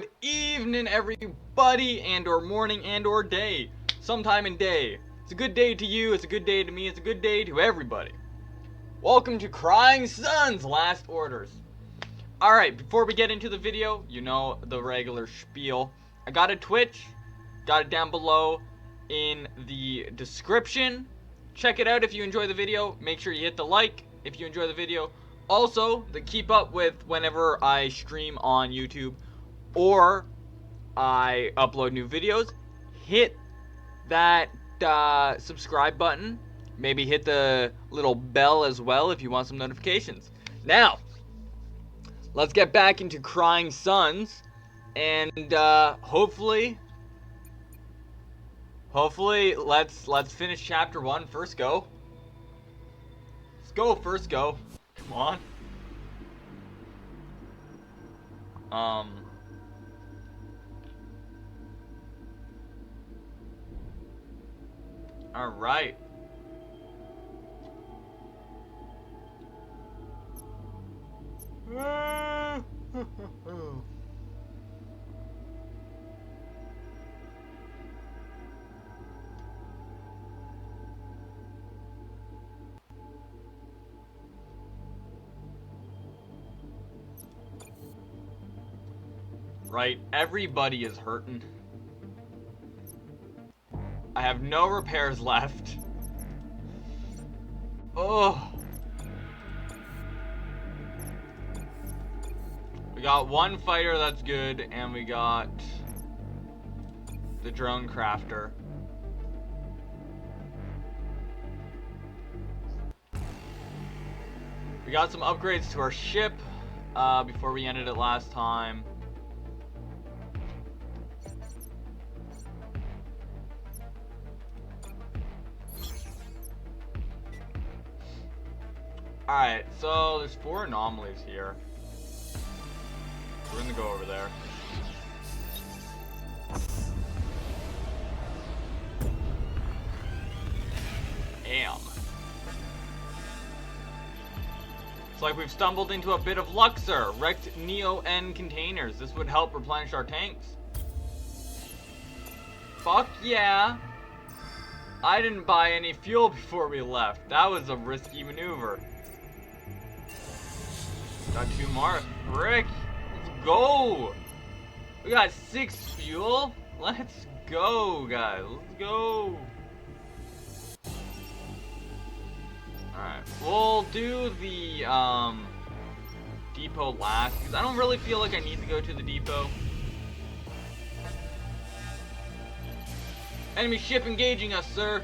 Good evening, everybody, and or morning, and or day. Sometime in day. It's a good day to you, it's a good day to me, it's a good day to everybody. Welcome to Crying Sun's Last Orders. Alright, before we get into the video, you know the regular spiel. I got a Twitch, got it down below in the description. Check it out if you enjoy the video. Make sure you hit the like if you enjoy the video. Also, to keep up with whenever I stream on YouTube or I upload new videos, hit that subscribe button. Maybe hit the little bell as well if you want some notifications. Now, let's get back into Crying Suns, and hopefully let's finish chapter 1 first go. Let's go first go. Come on. All right. Right, everybody is hurting. I have no repairs left. Oh. We got one fighter, that's good, and we got the drone crafter. We got some upgrades to our ship before we ended it last time. Alright, so there's 4 anomalies here. We're gonna go over there. Damn. It's like we've stumbled into a bit of Luxor. Wrecked Neo-N containers. This would help replenish our tanks. Fuck yeah. I didn't buy any fuel before we left. That was a risky maneuver. Got 2 more. Frick. Let's go. We got 6 fuel. Let's go, guys. Let's go. Alright. We'll do the depot last, because I don't really feel like I need to go to the depot. Enemy ship engaging us, sir.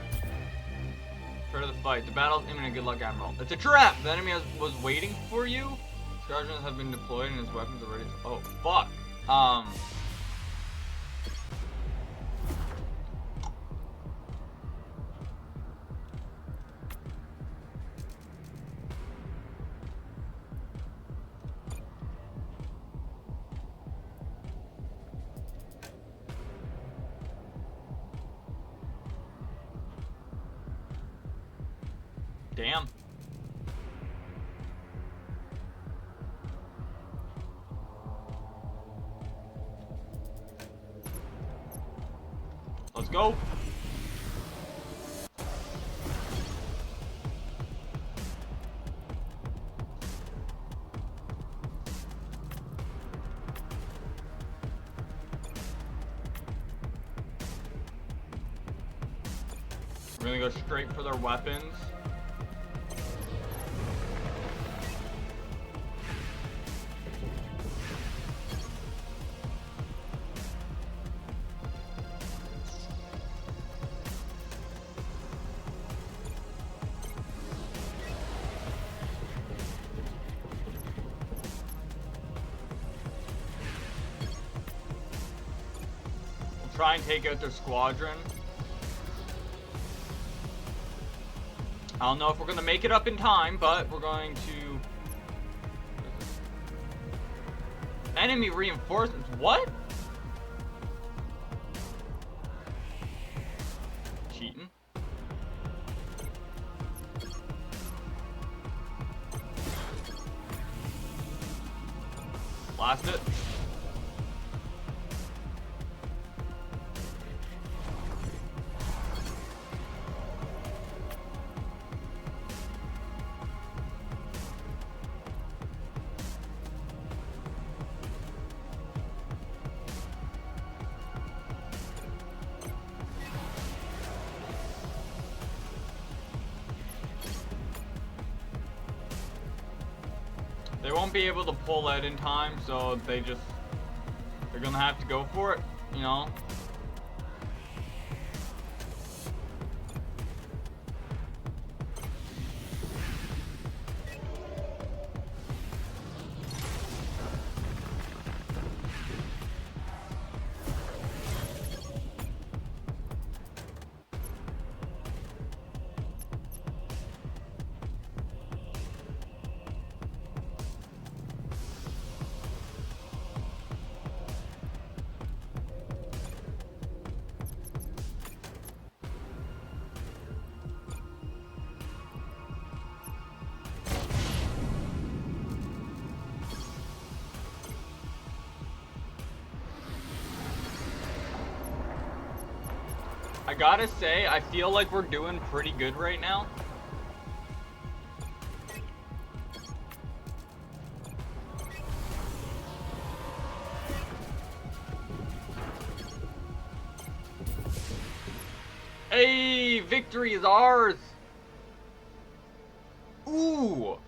Prepare to the fight. The battle's imminent. Good luck, Admiral. It's a trap. The enemy was waiting for you. Squadrons have been deployed and his weapons are ready to... Oh, fuck. Damn. Let's go. We're gonna go straight for their weapons. Try and take out their squadron. I don't know if we're gonna make it up in time, but we're going to... Enemy reinforcements. What? Cheating. Blast it. They won't be able to pull out in time, so they're gonna have to go for it, you know? I gotta say, I feel like we're doing pretty good right now. Hey, victory is ours! Ooh!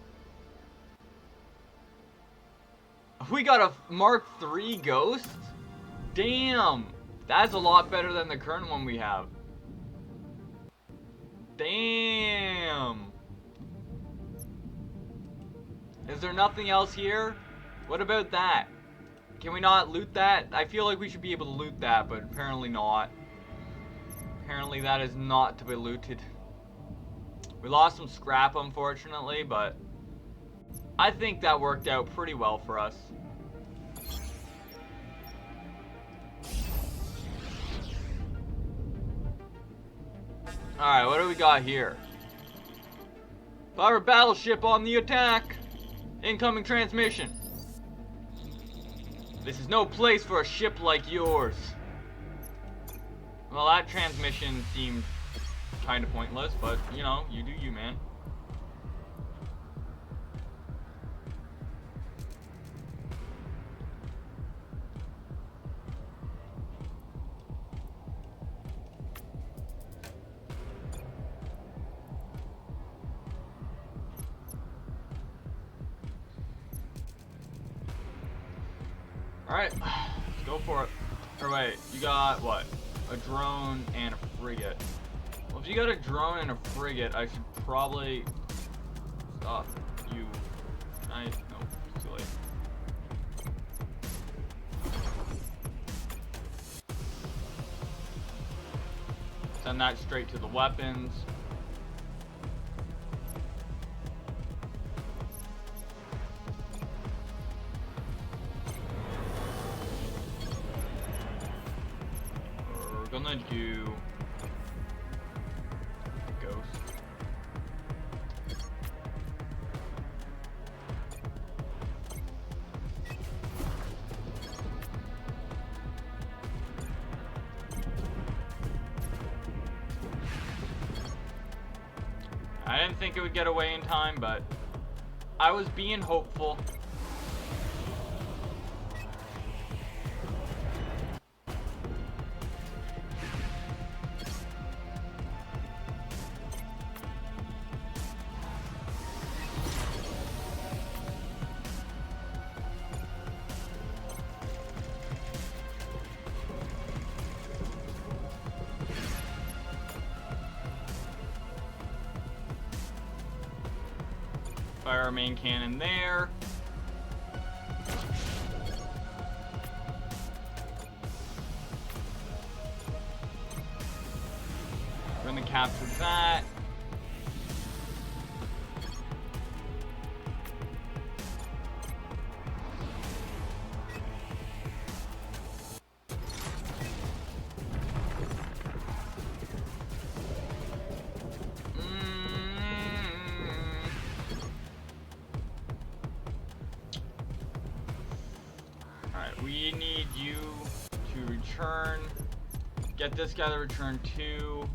We got a Mark III Ghost? Damn! That's a lot better than the current one we have. Damn! Is there nothing else here? What about that? Can we not loot that? I feel like we should be able to loot that, but apparently not. Apparently that is not to be looted. We lost some scrap, unfortunately, but I think that worked out pretty well for us. Alright, what do we got here? Pirate battleship on the attack! Incoming transmission. This is no place for a ship like yours. Well, that transmission seemed kind of pointless, but, you know, you do you, man. Alright, let's go for it. Or wait, you got what? A drone and a frigate. Well, if you got a drone and a frigate, I should probably stop you. No, too late. Send that straight to the weapons. We're gonna do Ghost. I didn't think it would get away in time, but I was being hopeful. Fire our main cannon there. We're gonna capture that. We need you to return. Get this guy to return too.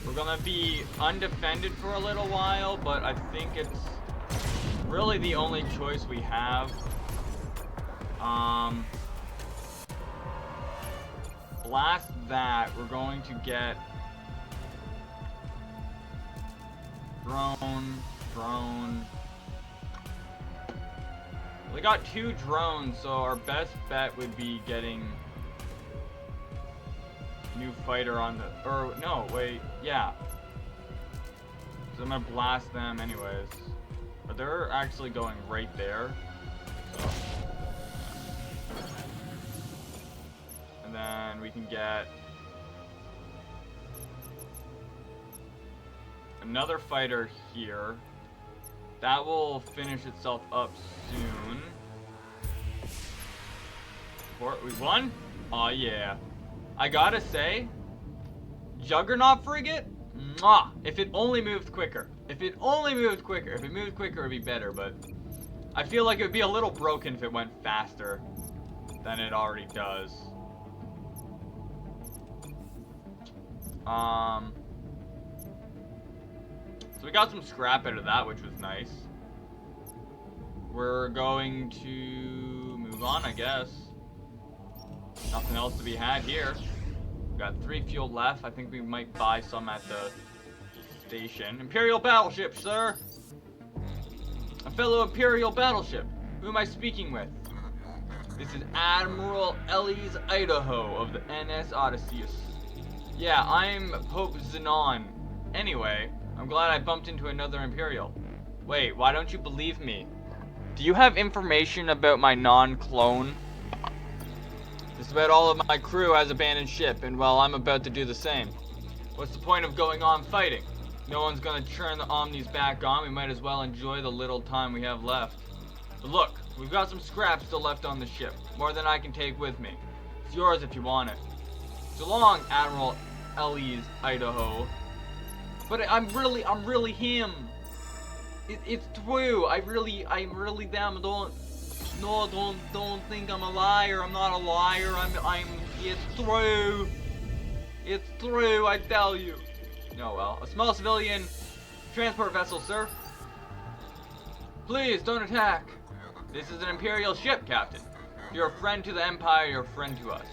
We're gonna be undefended for a little while, but I think it's really the only choice we have. Blast that. We're going to get drone. We got 2 drones, so our best bet would be getting new fighter on the, or no, wait, yeah. So I'm gonna blast them anyways. But they're actually going right there. So. And then we can get another fighter here. That will finish itself up soon. We won? Aw, yeah. I gotta say, Juggernaut frigate? Mwah! If it only moved quicker. If it only moved quicker. If it moved quicker, it'd be better, but I feel like it would be a little broken if it went faster than it already does. So we got some scrap out of that, which was nice. We're going to move on, I guess. Nothing else to be had here. We got 3 fuel left. I think we might buy some at the station. Imperial battleship, sir! A fellow Imperial battleship. Who am I speaking with? This is Admiral Elise Idaho of the NS Odysseus. Yeah, I'm Pope Zenon. Anyway, I'm glad I bumped into another Imperial. Wait, why don't you believe me? Do you have information about my non-clone? Just about all of my crew has abandoned ship, and well, I'm about to do the same. What's the point of going on fighting? No one's gonna turn the Omnis back on. We might as well enjoy the little time we have left. But look, we've got some scrap still left on the ship. More than I can take with me. It's yours if you want it. So long, Admiral Elise Idaho. But I'm really him. It's true. I'm really them. Don't think I'm a liar. I'm not a liar. It's true. It's true, I tell you. Oh well. A small civilian transport vessel, sir. Please, don't attack. This is an Imperial ship, Captain. If you're a friend to the Empire, you're a friend to us.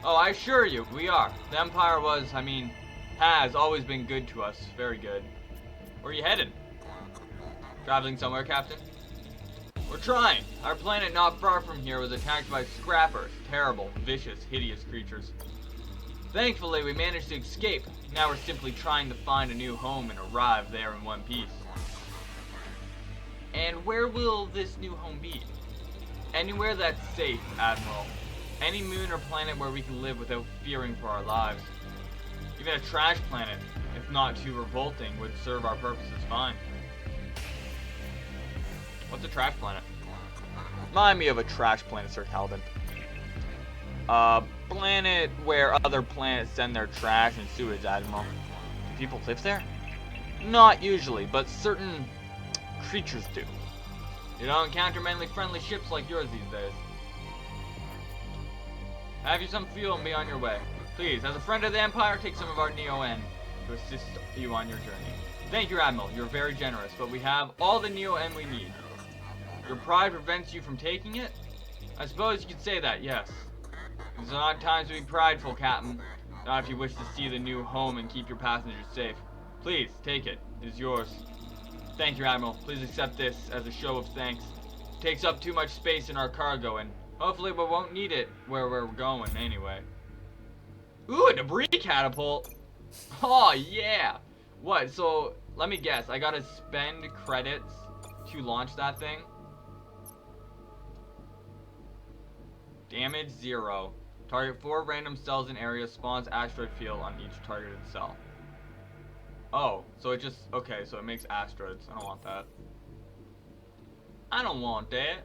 Oh, I assure you, we are. The Empire has always been good to us. Very good. Where are you headed? Traveling somewhere, Captain? We're trying. Our planet not far from here was attacked by scrappers. Terrible, vicious, hideous creatures. Thankfully, we managed to escape. Now we're simply trying to find a new home and arrive there in one piece. And where will this new home be? Anywhere that's safe, Admiral. Any moon or planet where we can live without fearing for our lives. Even a trash planet, if not too revolting, would serve our purposes fine. What's a trash planet? Remind me of a trash planet, Sir Calvin. A planet where other planets send their trash and sewage, Admiral. Do people live there? Not usually, but certain creatures do. You don't encounter mainly friendly ships like yours these days. Have you some fuel and be on your way. Please, as a friend of the Empire, take some of our Neo-N to assist you on your journey. Thank you, Admiral. You're very generous, but we have all the Neo-N we need. Your pride prevents you from taking it? I suppose you could say that, yes. These are not times to be prideful, Captain. Not if you wish to see the new home and keep your passengers safe. Please, take it. It is yours. Thank you, Admiral. Please accept this as a show of thanks. It takes up too much space in our cargo, and hopefully we won't need it where we're going anyway. Ooh, a debris catapult! Oh, yeah! What, so, let me guess. I gotta spend credits to launch that thing? Damage 0. Target 4 random cells in area, spawns asteroid field on each targeted cell. Oh, so it just, okay, so it makes asteroids. I don't want that. I don't want that.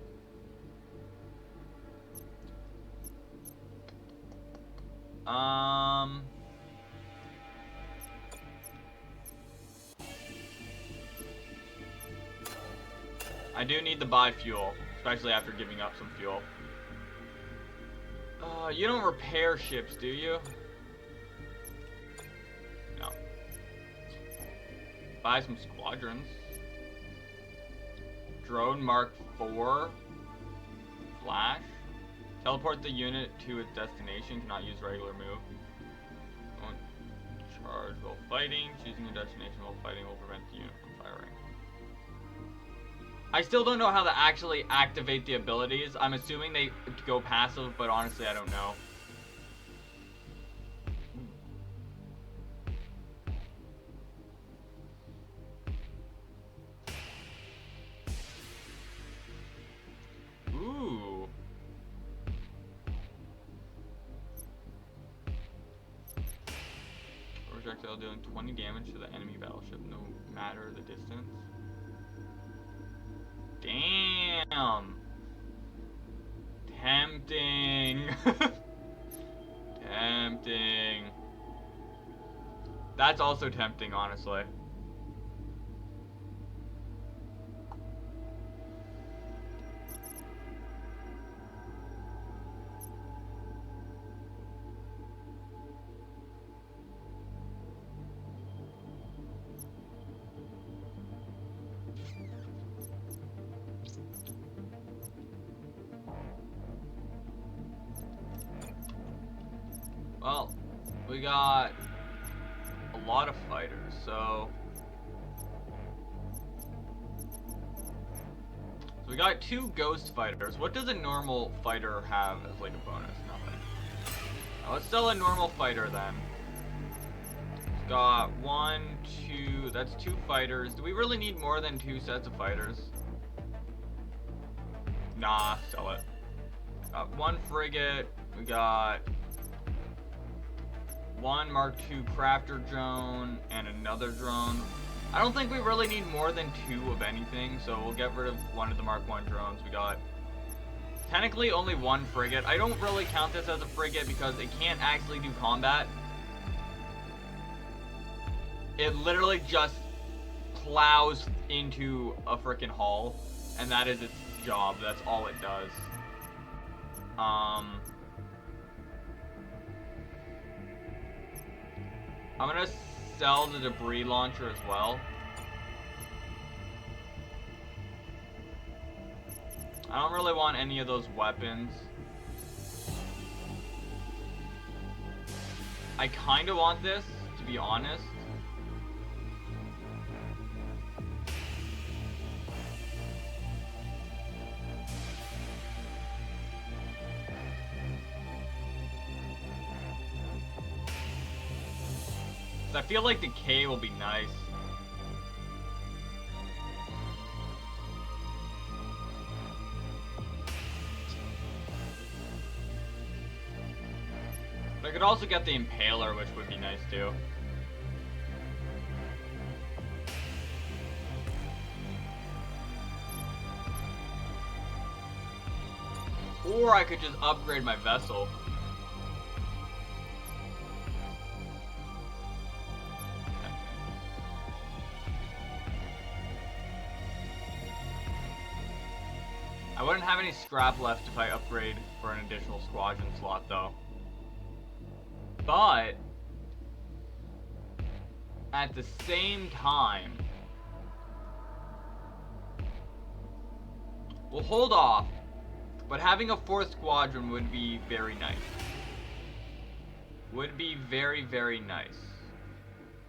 I do need to buy fuel, especially after giving up some fuel. You don't repair ships, do you? No. Buy some squadrons. Drone Mark IV. Flash. Teleport the unit to its destination. Cannot use regular move. Won't charge while fighting. Choosing a destination while fighting will prevent the unit from firing. I still don't know how to actually activate the abilities. I'm assuming they go passive, but honestly, I don't know. Ooh. Projectile dealing 20 damage to the enemy battleship, no matter the distance. Damn. Tempting. Tempting. That's also tempting, honestly. Well, we got a lot of fighters, so we got 2 ghost fighters. What does a normal fighter have as like a bonus? Nothing. Now, let's sell a normal fighter then. We've got 1, 2, that's 2 fighters. Do we really need more than 2 sets of fighters? Nah, sell it. Got 1 frigate, we got 1 Mark II crafter drone, and another drone. I don't think we really need more than 2 of anything, so we'll get rid of 1 of the Mark I drones. We got technically only 1 frigate. I don't really count this as a frigate because it can't actually do combat. It literally just plows into a freaking hull, and that is its job. That's all it does. I'm gonna sell the debris launcher as well. I don't really want any of those weapons. I kinda want this, to be honest. I feel like the K will be nice. But I could also get the Impaler, which would be nice too. Or I could just upgrade my vessel. I wouldn't have any scrap left if I upgrade for an additional squadron slot, though. But at the same time, we'll hold off, but having a 4th squadron would be very nice. Would be very, very nice.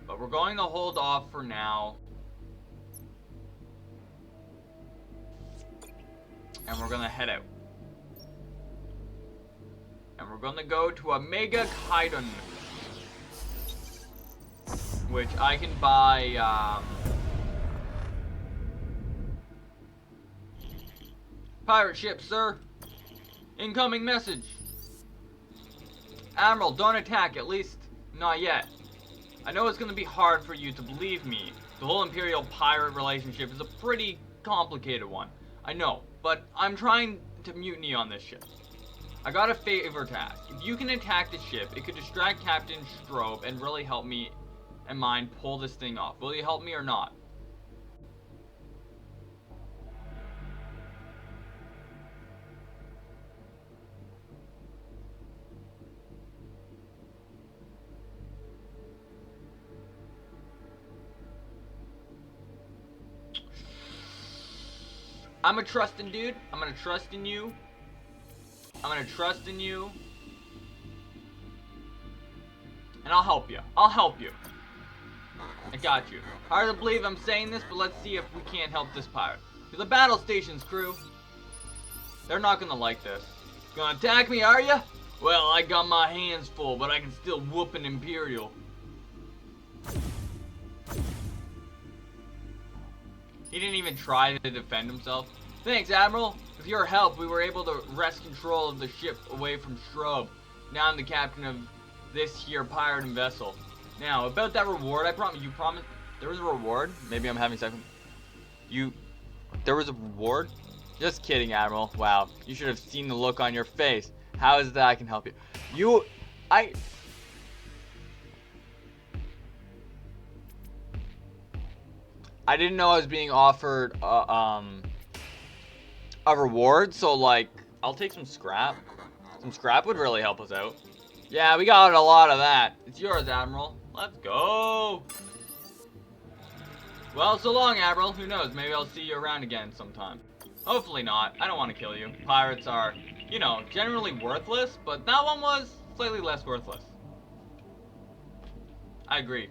But we're going to hold off for now. And we're gonna head out. And we're gonna go to a Mega Kaidan, which I can buy, pirate ship, sir. Incoming message. Admiral, don't attack, at least not yet. I know it's gonna be hard for you to believe me. The whole Imperial-pirate relationship is a pretty complicated one. I know, but I'm trying to mutiny on this ship. I got a favor to ask. If you can attack the ship, it could distract Captain Strobe and really help me and mine pull this thing off. Will you help me or not? I'm a trusting dude. I'm gonna trust in you. I'm gonna trust in you. And I'll help you. I'll help you. I got you. Hard to believe I'm saying this, but let's see if we can't help this pirate. To the battle stations, crew. They're not gonna like this. Gonna attack me, are ya? Well, I got my hands full, but I can still whoop an Imperial. He didn't even try to defend himself. Thanks, Admiral. With your help, we were able to wrest control of the ship away from Shrub. Now I'm the captain of this here pirate and vessel. Now, about that reward, you promised there was a reward? Maybe I'm having second. There was a reward? Just kidding, Admiral. Wow, you should have seen the look on your face. How is it that I can help you? I didn't know I was being offered a reward, so like, I'll take some scrap. Some scrap would really help us out. Yeah, we got a lot of that. It's yours, Admiral. Let's go. Well, so long, Admiral. Who knows? Maybe I'll see you around again sometime. Hopefully not. I don't want to kill you. Pirates are, you know, generally worthless, but that one was slightly less worthless. I agree.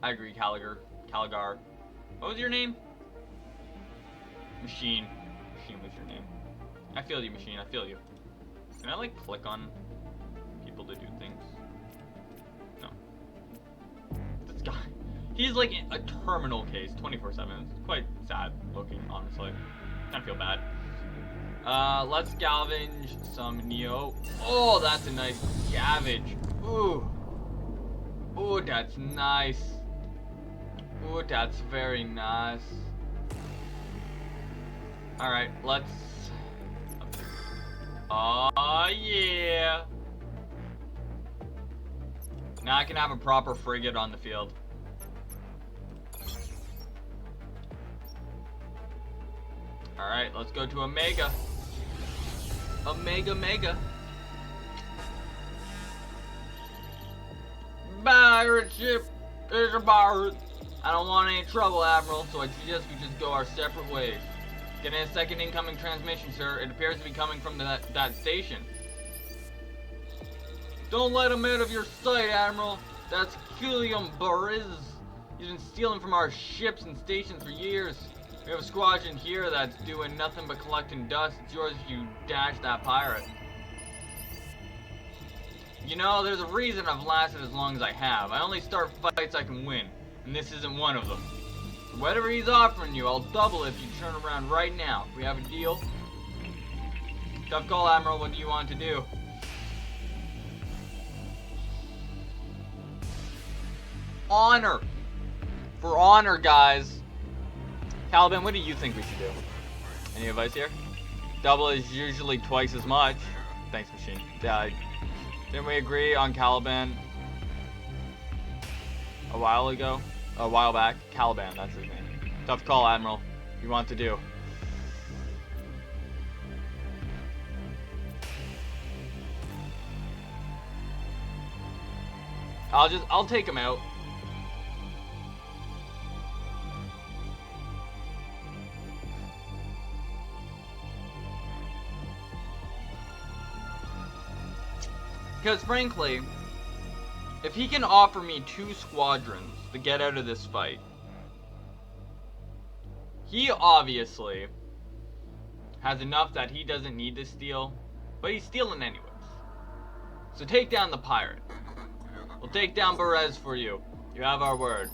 Caligar. What was your name? Machine. Machine was your name. I feel you, Machine. I feel you. Can I, like, click on people to do things? No. This guy. He's, like, a terminal case 24/7. It's quite sad looking, honestly. I feel bad. Let's scavenge some Neo. Oh, that's a nice scavenge. Ooh. Ooh, that's nice. Ooh, that's very nice. Alright, let's... Oh, yeah. Now I can have a proper frigate on the field. Alright, let's go to Omega. Omega. Pirate ship is a pirate. I don't want any trouble, Admiral, so I suggest we just go our separate ways. Getting a second incoming transmission, sir. It appears to be coming from that station. Don't let him out of your sight, Admiral. That's Killiam Bariz. He's been stealing from our ships and stations for years. We have a squadron here that's doing nothing but collecting dust. It's yours if you dash that pirate. You know, there's a reason I've lasted as long as I have. I only start fights I can win, and this isn't one of them. So whatever he's offering you, I'll double it if you turn around right now. We have a deal. Tough call, Admiral. What do you want to do? Honor. For honor, guys. Caliban, what do you think we should do? Any advice here? Double is usually twice as much. Thanks, Machine. Didn't we agree on Caliban a while back? Caliban, that's his name. Tough call, Admiral. What do you want to do? I'll take him out. Because frankly, if he can offer me 2 squadrons to get out of this fight, he obviously has enough that he doesn't need to steal, but he's stealing anyways. So take down the pirate. We'll take down Barez for you. You have our word.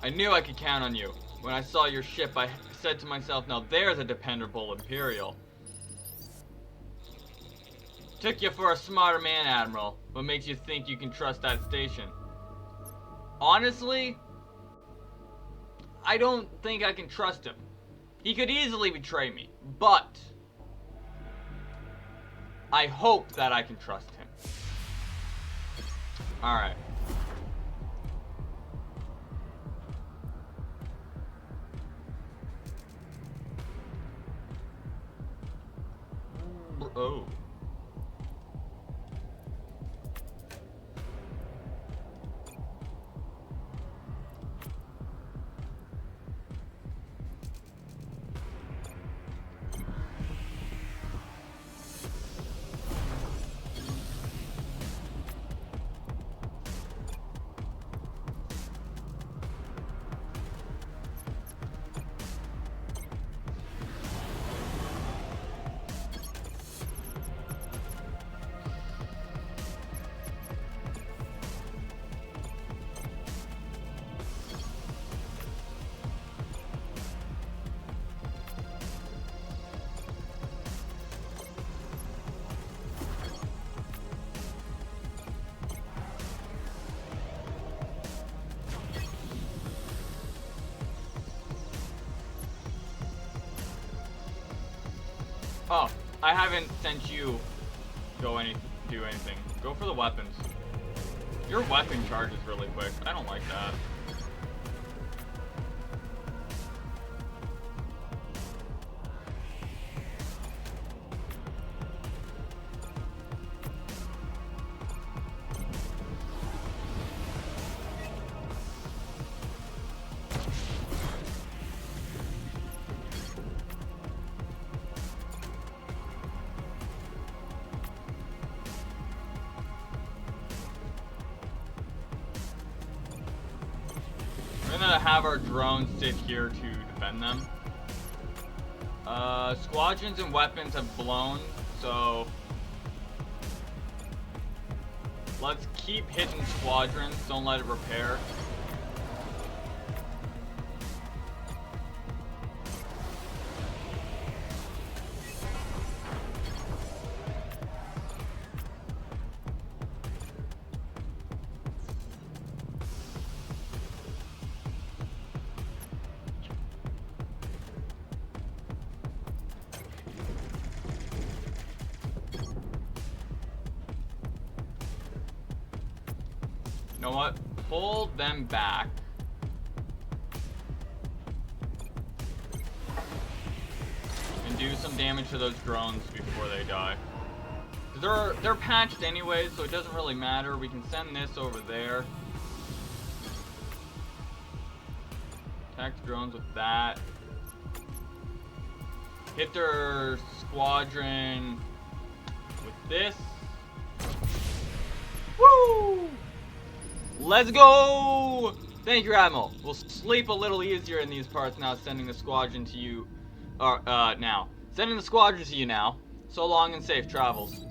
I knew I could count on you. When I saw your ship, I said to myself, now there's a dependable Imperial. Took you for a smarter man, Admiral. What makes you think you can trust that station? Honestly, I don't think I can trust him. He could easily betray me, but I hope that I can trust him. Alright. Oh. Oh, I haven't sent you do anything. Go for the weapons. Your weapon charges really quick. I don't like that. We're gonna have our drones sit here to defend them. Squadrons and weapons have blown, so let's keep hitting squadrons, don't let it repair. You know what? Pull them back. And do some damage to those drones before they die. They're patched anyways, so it doesn't really matter. We can send this over there. Attack the drones with that. Hit their squadron with this. Woo! Let's go! Thank you, Admiral. We'll sleep a little easier in these parts now, sending the squadron to you. Now. Sending the squadron to you now. So long and safe travels.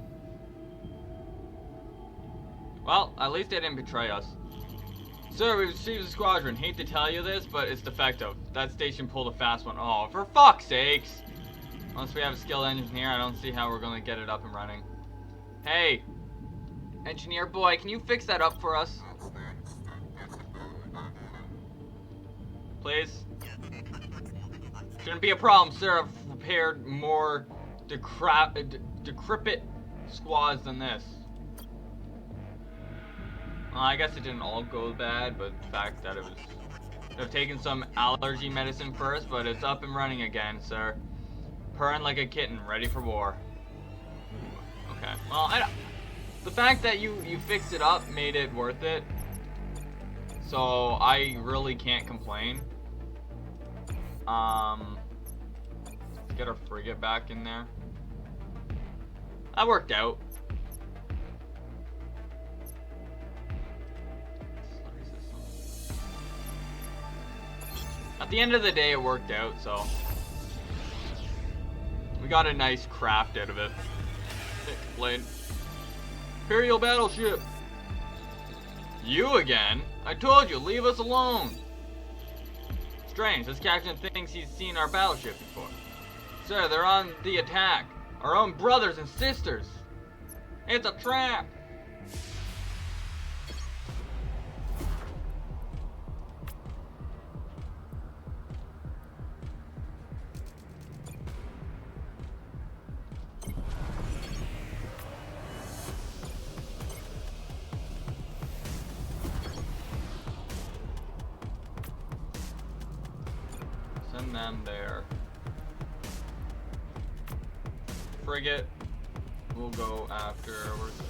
Well, at least they didn't betray us. Sir, we received a squadron. Hate to tell you this, but it's defective. That station pulled a fast one. Oh, for fuck's sakes! Once we have a skilled engineer, I don't see how we're gonna get it up and running. Hey! Engineer boy, can you fix that up for us? Please? Shouldn't be a problem, sir. I've repaired more decrepit squads than this. Well, I guess it didn't all go bad, but the fact that it was... I've taken some allergy medicine first, but it's up and running again, sir. Purring like a kitten, ready for war. Okay, well, the fact that you fixed it up made it worth it. So, I really can't complain. Let's get our frigate back in there. That worked out. At the end of the day, it worked out, so we got a nice craft out of it. Explain. Imperial battleship. You again? I told you, leave us alone. Strange, this captain thinks he's seen our battleship before. Sir, they're on the attack. Our own brothers and sisters. It's a trap. Send them there. Frigate. We'll go after. Where's this?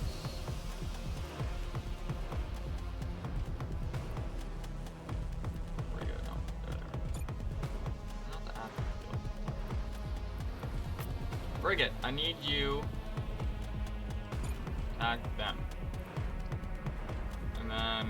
Frigate. No, there. Not the after. Frigate. I need you. Attack them. And then.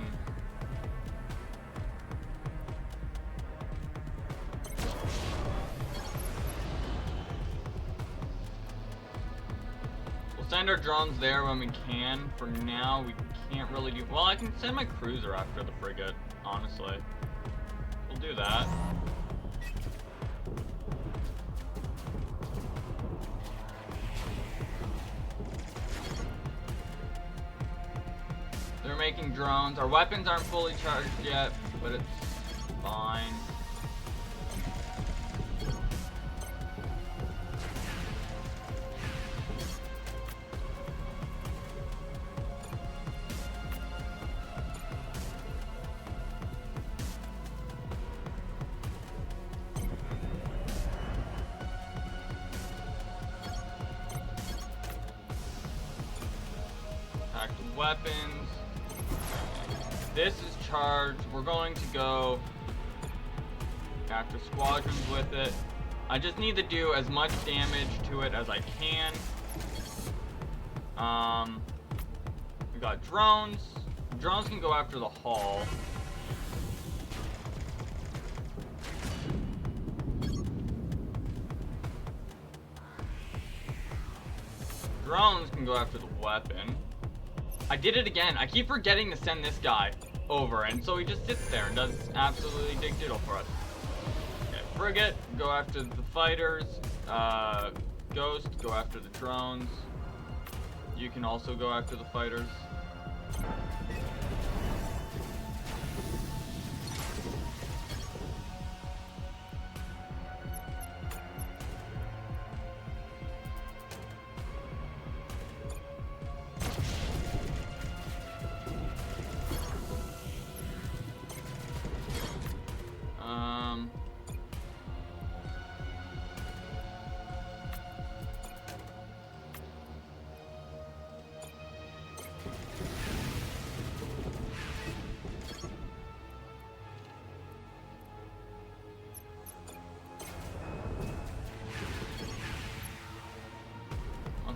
Send our drones there when we can. For now, we can't really do... Well, I can send my cruiser after the frigate, honestly. We'll do that. They're making drones. Our weapons aren't fully charged yet, but it's fine. weapons. This is charged. We're going to go after squadrons with it. I just need to do as much damage to it as I can. We got drones. Drones can go after the hull. Drones can go after the weapon. I did it again. I keep forgetting to send this guy over, and so he just sits there and does absolutely dig diddle for us. Okay, frigate, go after the fighters. Ghost, go after the drones. You can also go after the fighters.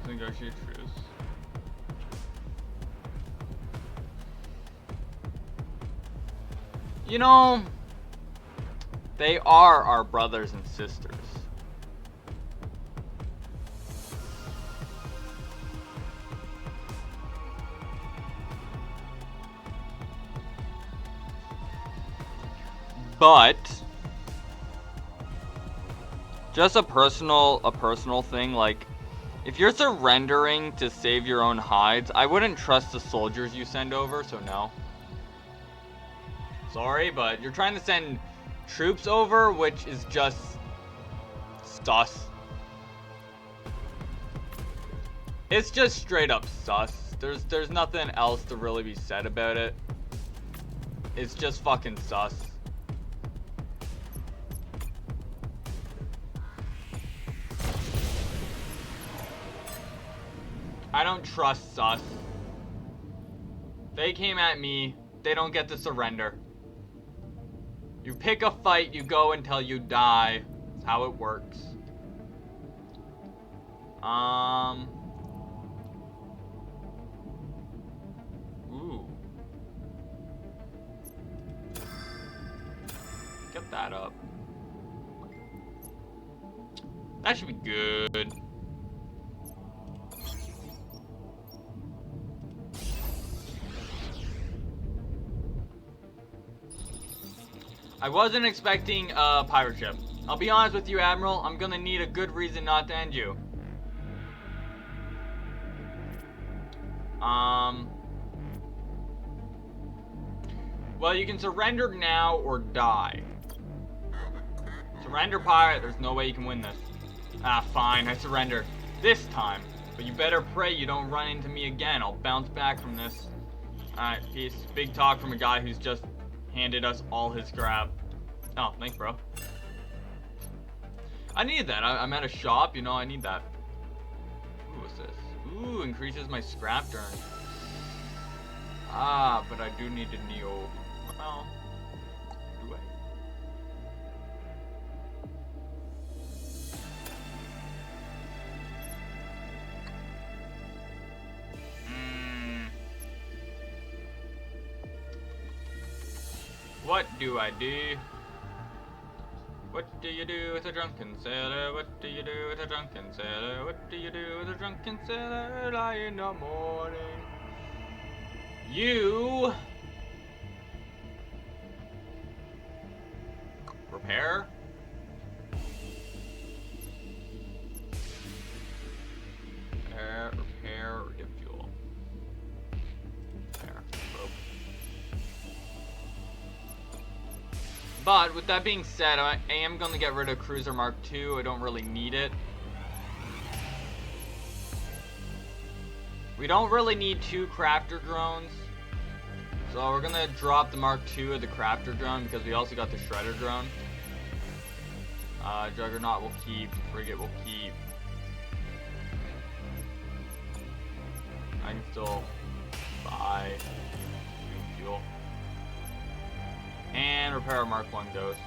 Negotiate truce. You know, they are our brothers and sisters. But just a personal thing, like, if you're surrendering to save your own hides, I wouldn't trust the soldiers you send over, so no. Sorry, but you're trying to send troops over, which is just sus. It's just straight up sus. There's nothing else to really be said about it. It's just fucking sus. I don't trust sus. They came at me. They don't get to surrender. You pick a fight, you go until you die. That's how it works. Ooh. Get that up. That should be good. I wasn't expecting a pirate ship. I'll be honest with you, Admiral. I'm gonna need a good reason not to end you. Well, you can surrender now or die. Surrender, pirate. There's no way you can win this. Ah, fine. I surrender. This time. But you better pray you don't run into me again. I'll bounce back from this. Alright, peace. Big talk from a guy who's just handed us all his scrap. Oh, thanks, bro. I need that. I'm at a shop, you know, I need that. Ooh, what's this? Ooh, increases my scrap turn. Ah, but I do need to neo. Well, do I? What do I do? What do you do with a drunken sailor? What do you do with a drunken sailor? What do you do with a drunken sailor early in the morning? You repair? Repair, refuel. Repair. Broke. But with that being said, I am going to get rid of Cruiser Mark II. I don't really need it. We don't really need 2 crafter drones. So we're going to drop the Mark II of the crafter drone because we also got the shredder drone. Juggernaut will keep. Frigate will keep. I can still Bye. Fuel. And repair a Mark 1 Ghost.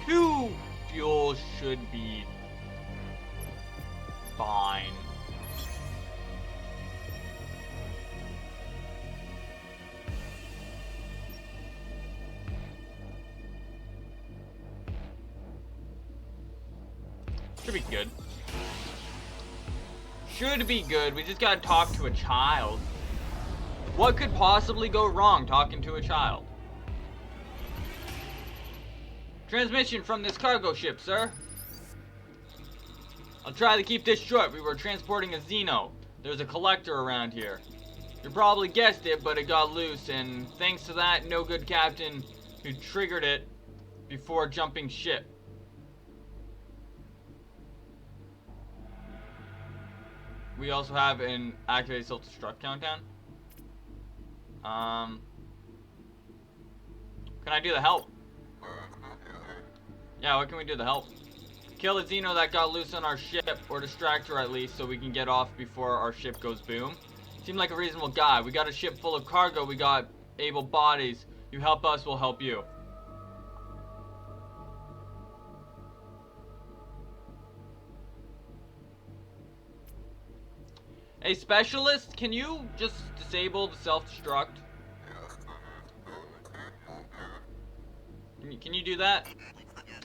Two fuel should be fine. Should be good. Should be good. We just gotta talk to a child. What could possibly go wrong talking to a child? Transmission from this cargo ship, sir. I'll try to keep this short. We were transporting a Xeno. There's a collector around here. You probably guessed it, but it got loose, and thanks to that no good captain who triggered it before jumping ship. We also have an activated self-destruct countdown. Can I do the help? Yeah, what can we do to help? Kill the Xeno that got loose on our ship, or distract her at least, so we can get off before our ship goes boom. Seemed like a reasonable guy. We got a ship full of cargo, we got able bodies. You help us, we'll help you. Hey, specialist, can you just disable the self-destruct? Can you do that?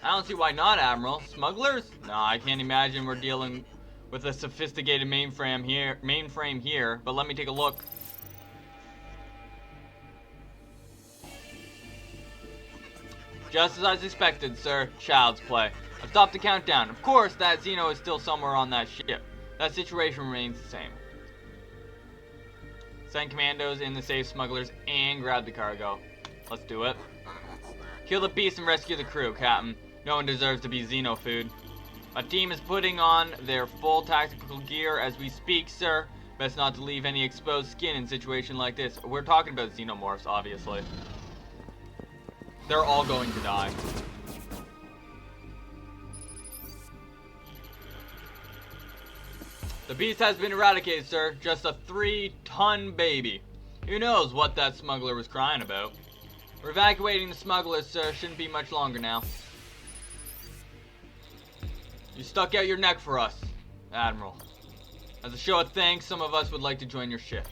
I don't see why not, Admiral. Smugglers? Nah, I can't imagine we're dealing with a sophisticated mainframe here, but let me take a look. Just as I suspected, sir. Child's play. I've stopped the countdown. Of course, that Xeno is still somewhere on that ship. That situation remains the same. Send commandos in to save smugglers and grab the cargo. Let's do it. Kill the beast and rescue the crew, Captain. No one deserves to be Xeno food. My team is putting on their full tactical gear as we speak, sir. Best not to leave any exposed skin in a situation like this. We're talking about Xenomorphs, obviously. They're all going to die. The beast has been eradicated, sir. Just a 3-ton baby. Who knows what that smuggler was crying about. We're evacuating the smugglers, sir. Shouldn't be much longer now. You stuck out your neck for us, Admiral. As a show of thanks, some of us would like to join your ship.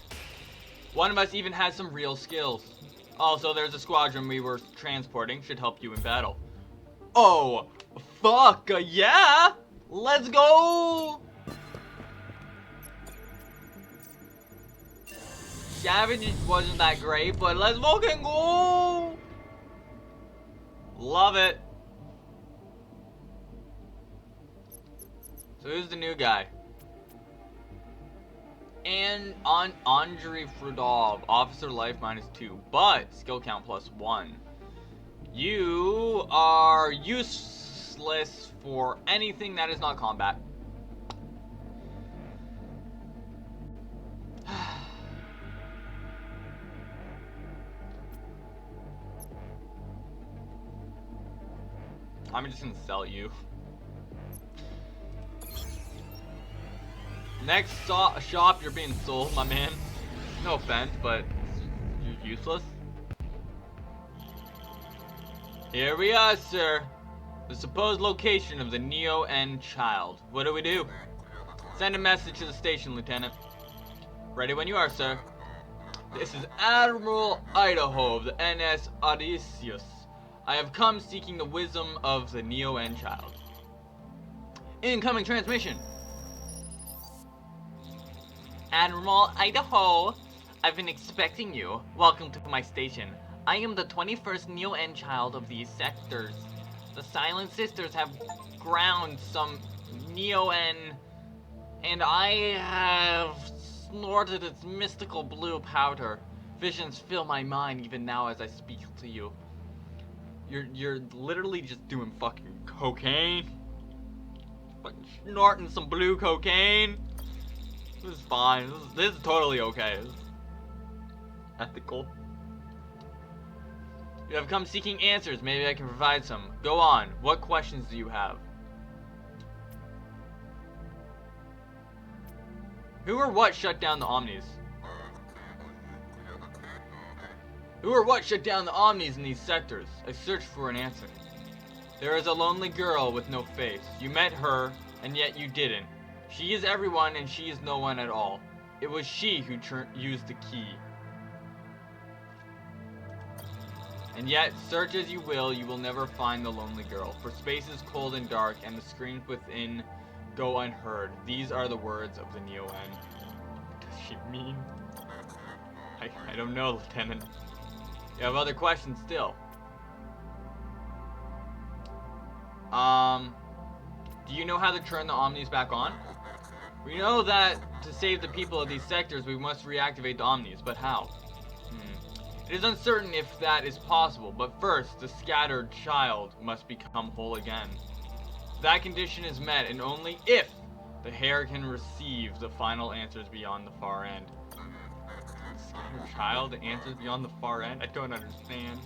One of us even has some real skills. Also, there's a squadron we were transporting. Should help you in battle. Oh, fuck, yeah! Let's go! Savage wasn't that great, but let's fucking go! Love it. So who's the new guy? And Andrei Frudov, officer life -2, but skill count +1. You are useless for anything that is not combat. I'm just gonna sell you. Next shop, you're being sold, my man. No offense, but you're useless. Here we are, sir. The supposed location of the Neo-N child. What do we do? Send a message to the station, Lieutenant. Ready when you are, sir. This is Admiral Idaho of the NS Odysseus. I have come seeking the wisdom of the Neo-N child. Incoming transmission. Admiral Idaho, I've been expecting you. Welcome to my station. I am the 21st Neo-N child of these sectors. The Silent Sisters have ground some Neo-N, and I have snorted its mystical blue powder. Visions fill my mind even now as I speak to you. You're literally just doing fucking cocaine. Fucking snorting some blue cocaine. This is fine. This is totally okay. This is ethical. You have come seeking answers. Maybe I can provide some. Go on. What questions do you have? Who or what shut down the Omnis? Who or what shut down the Omnis in these sectors? I searched for an answer. There is a lonely girl with no face. You met her, and yet you didn't. She is everyone, and she is no one at all. It was she who used the key. And yet, search as you will never find the lonely girl. For space is cold and dark, and the screams within go unheard. These are the words of the Neo-N. What does she mean? I don't know, Lieutenant. You have other questions still. Do you know how to turn the Omnis back on? We know that to save the people of these sectors, we must reactivate the Omnis, but how? It is uncertain if that is possible, but first, the scattered child must become whole again. That condition is met, and only if the hare can receive the final answers beyond the far end. Scattered child answers beyond the far end? I don't understand.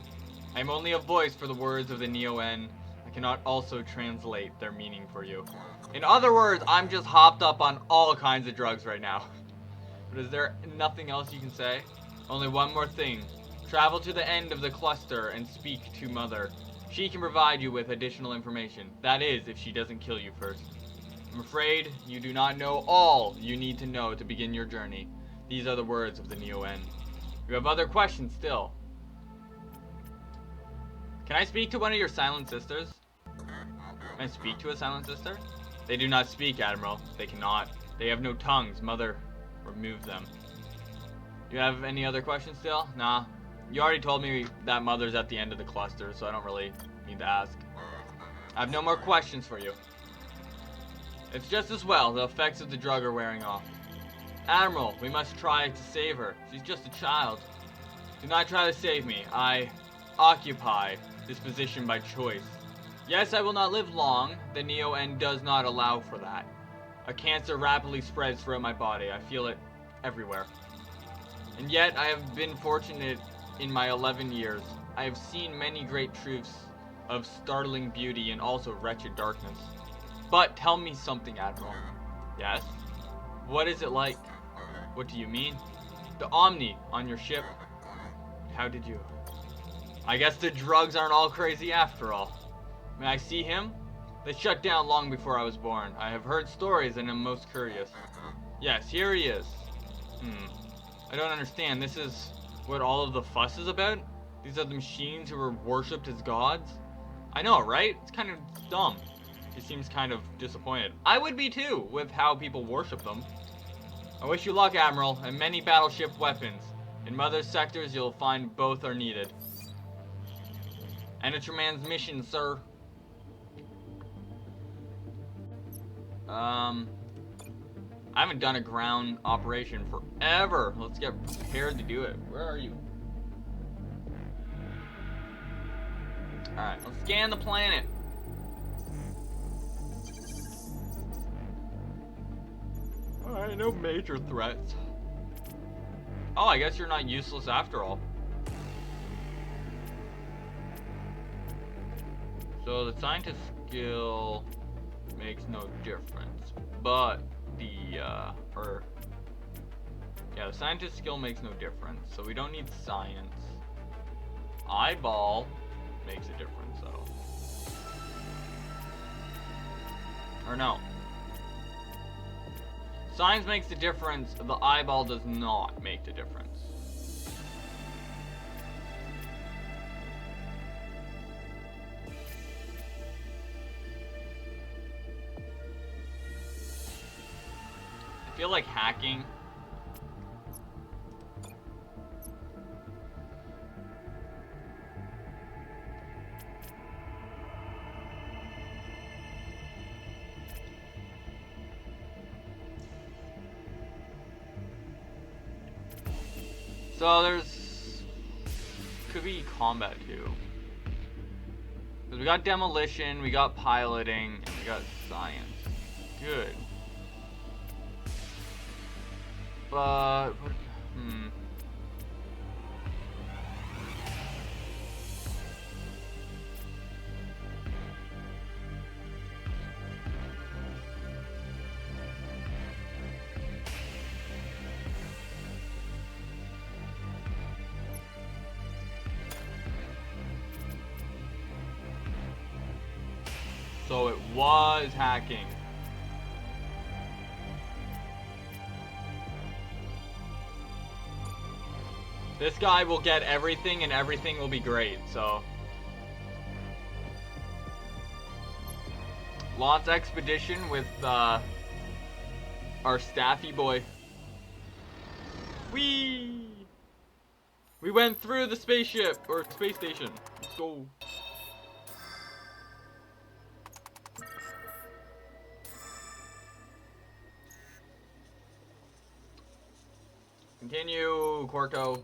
I am only a voice for the words of the Neo-N. I cannot also translate their meaning for you. In other words, I'm just hopped up on all kinds of drugs right now. But is there nothing else you can say? Only one more thing. Travel to the end of the cluster and speak to Mother. She can provide you with additional information. That is, if she doesn't kill you first. I'm afraid you do not know all you need to know to begin your journey. These are the words of the Neo-N. You have other questions still. Can I speak to one of your silent sisters? Can I speak to a silent sister? They do not speak, Admiral. They cannot. They have no tongues. Mother removed them. You have any other questions still? Nah. You already told me that Mother's at the end of the cluster, so I don't really need to ask. I have no more questions for you. It's just as well. The effects of the drug are wearing off. Admiral, we must try to save her. She's just a child. Do not try to save me. I occupy this position by choice. Yes, I will not live long. The Neo-N does not allow for that. A cancer rapidly spreads throughout my body. I feel it everywhere. And yet, I have been fortunate in my 11 years. I have seen many great truths of startling beauty and also wretched darkness. But tell me something, Admiral. Yes? What is it like? What do you mean? The Omni on your ship. How did you... I guess the drugs aren't all crazy after all. May I see him? They shut down long before I was born. I have heard stories and am most curious. Yes, here he is. I don't understand. This is what all of the fuss is about? These are the machines who were worshipped as gods? I know, right? It's kind of dumb. He seems kind of disappointed. I would be too, with how people worship them. I wish you luck, Admiral, and many battleship weapons. In Mother's sectors, you'll find both are needed. And it's your man's mission, sir. I haven't done a ground operation forever. Let's get prepared to do it. Where are you? Alright, let's scan the planet. Alright, no major threats. Oh, I guess you're not useless after all. So the scientist skill makes no difference, but the the scientist skill makes no difference, so we don't need science. Eyeball makes a difference though. Or no. Science makes the difference, the eyeball does not make the difference. I feel like hacking. So there's could be combat too. Because we got demolition, we got piloting, and we got science. Good. But So it was hacking. This guy will get everything and everything will be great, so. Launch expedition with our staffy boy. Whee! We went through the spaceship, or space station. Let's go. Continue, Quarto.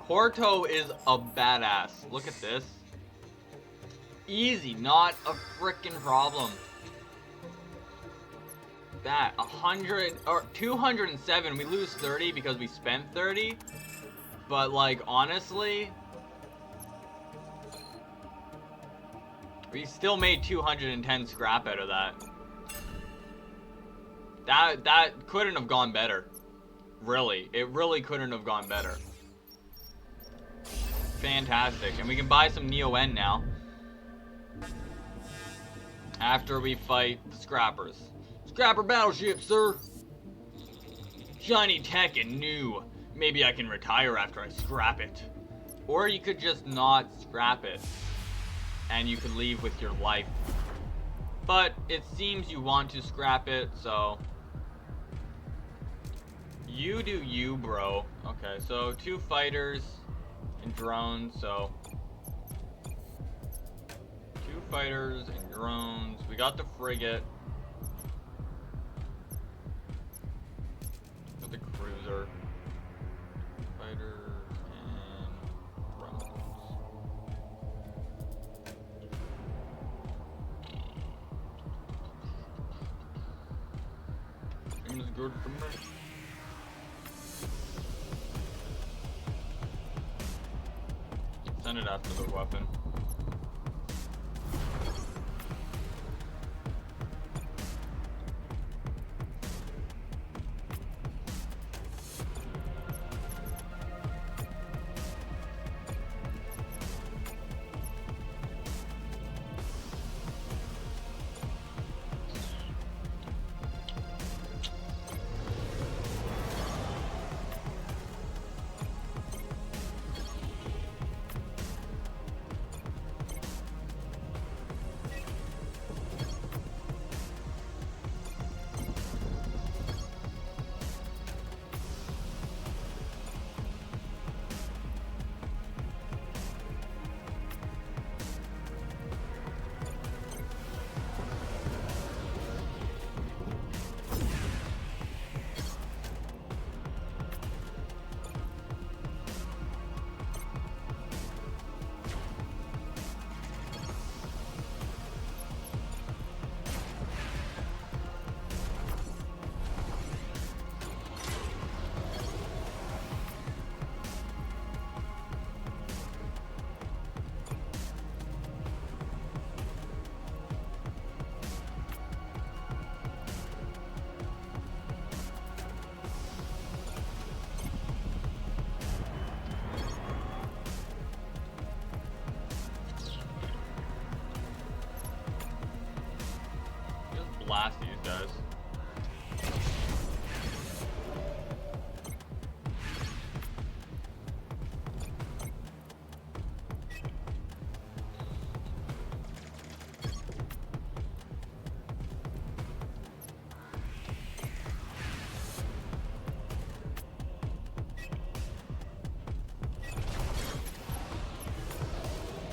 Quarto is a badass. Look at this. Easy, not a frickin' problem. That 100 or 207. We lose 30 because we spent 30. But like honestly, we still made 210 scrap out of that. That couldn't have gone better. Really, it really couldn't have gone better. Fantastic, and we can buy some Neo-N now. After we fight the Scrappers. Scrapper battleship, sir! Shiny tech and new. Maybe I can retire after I scrap it. Or you could just not scrap it. And you could leave with your life. But it seems you want to scrap it, so... You do you, bro. Okay, so 2 fighters and drones, so... 2 fighters and drones. We got the frigate. Got the cruiser. Fighters and drones. Seems good to me. Send it after the weapon. Blast these guys.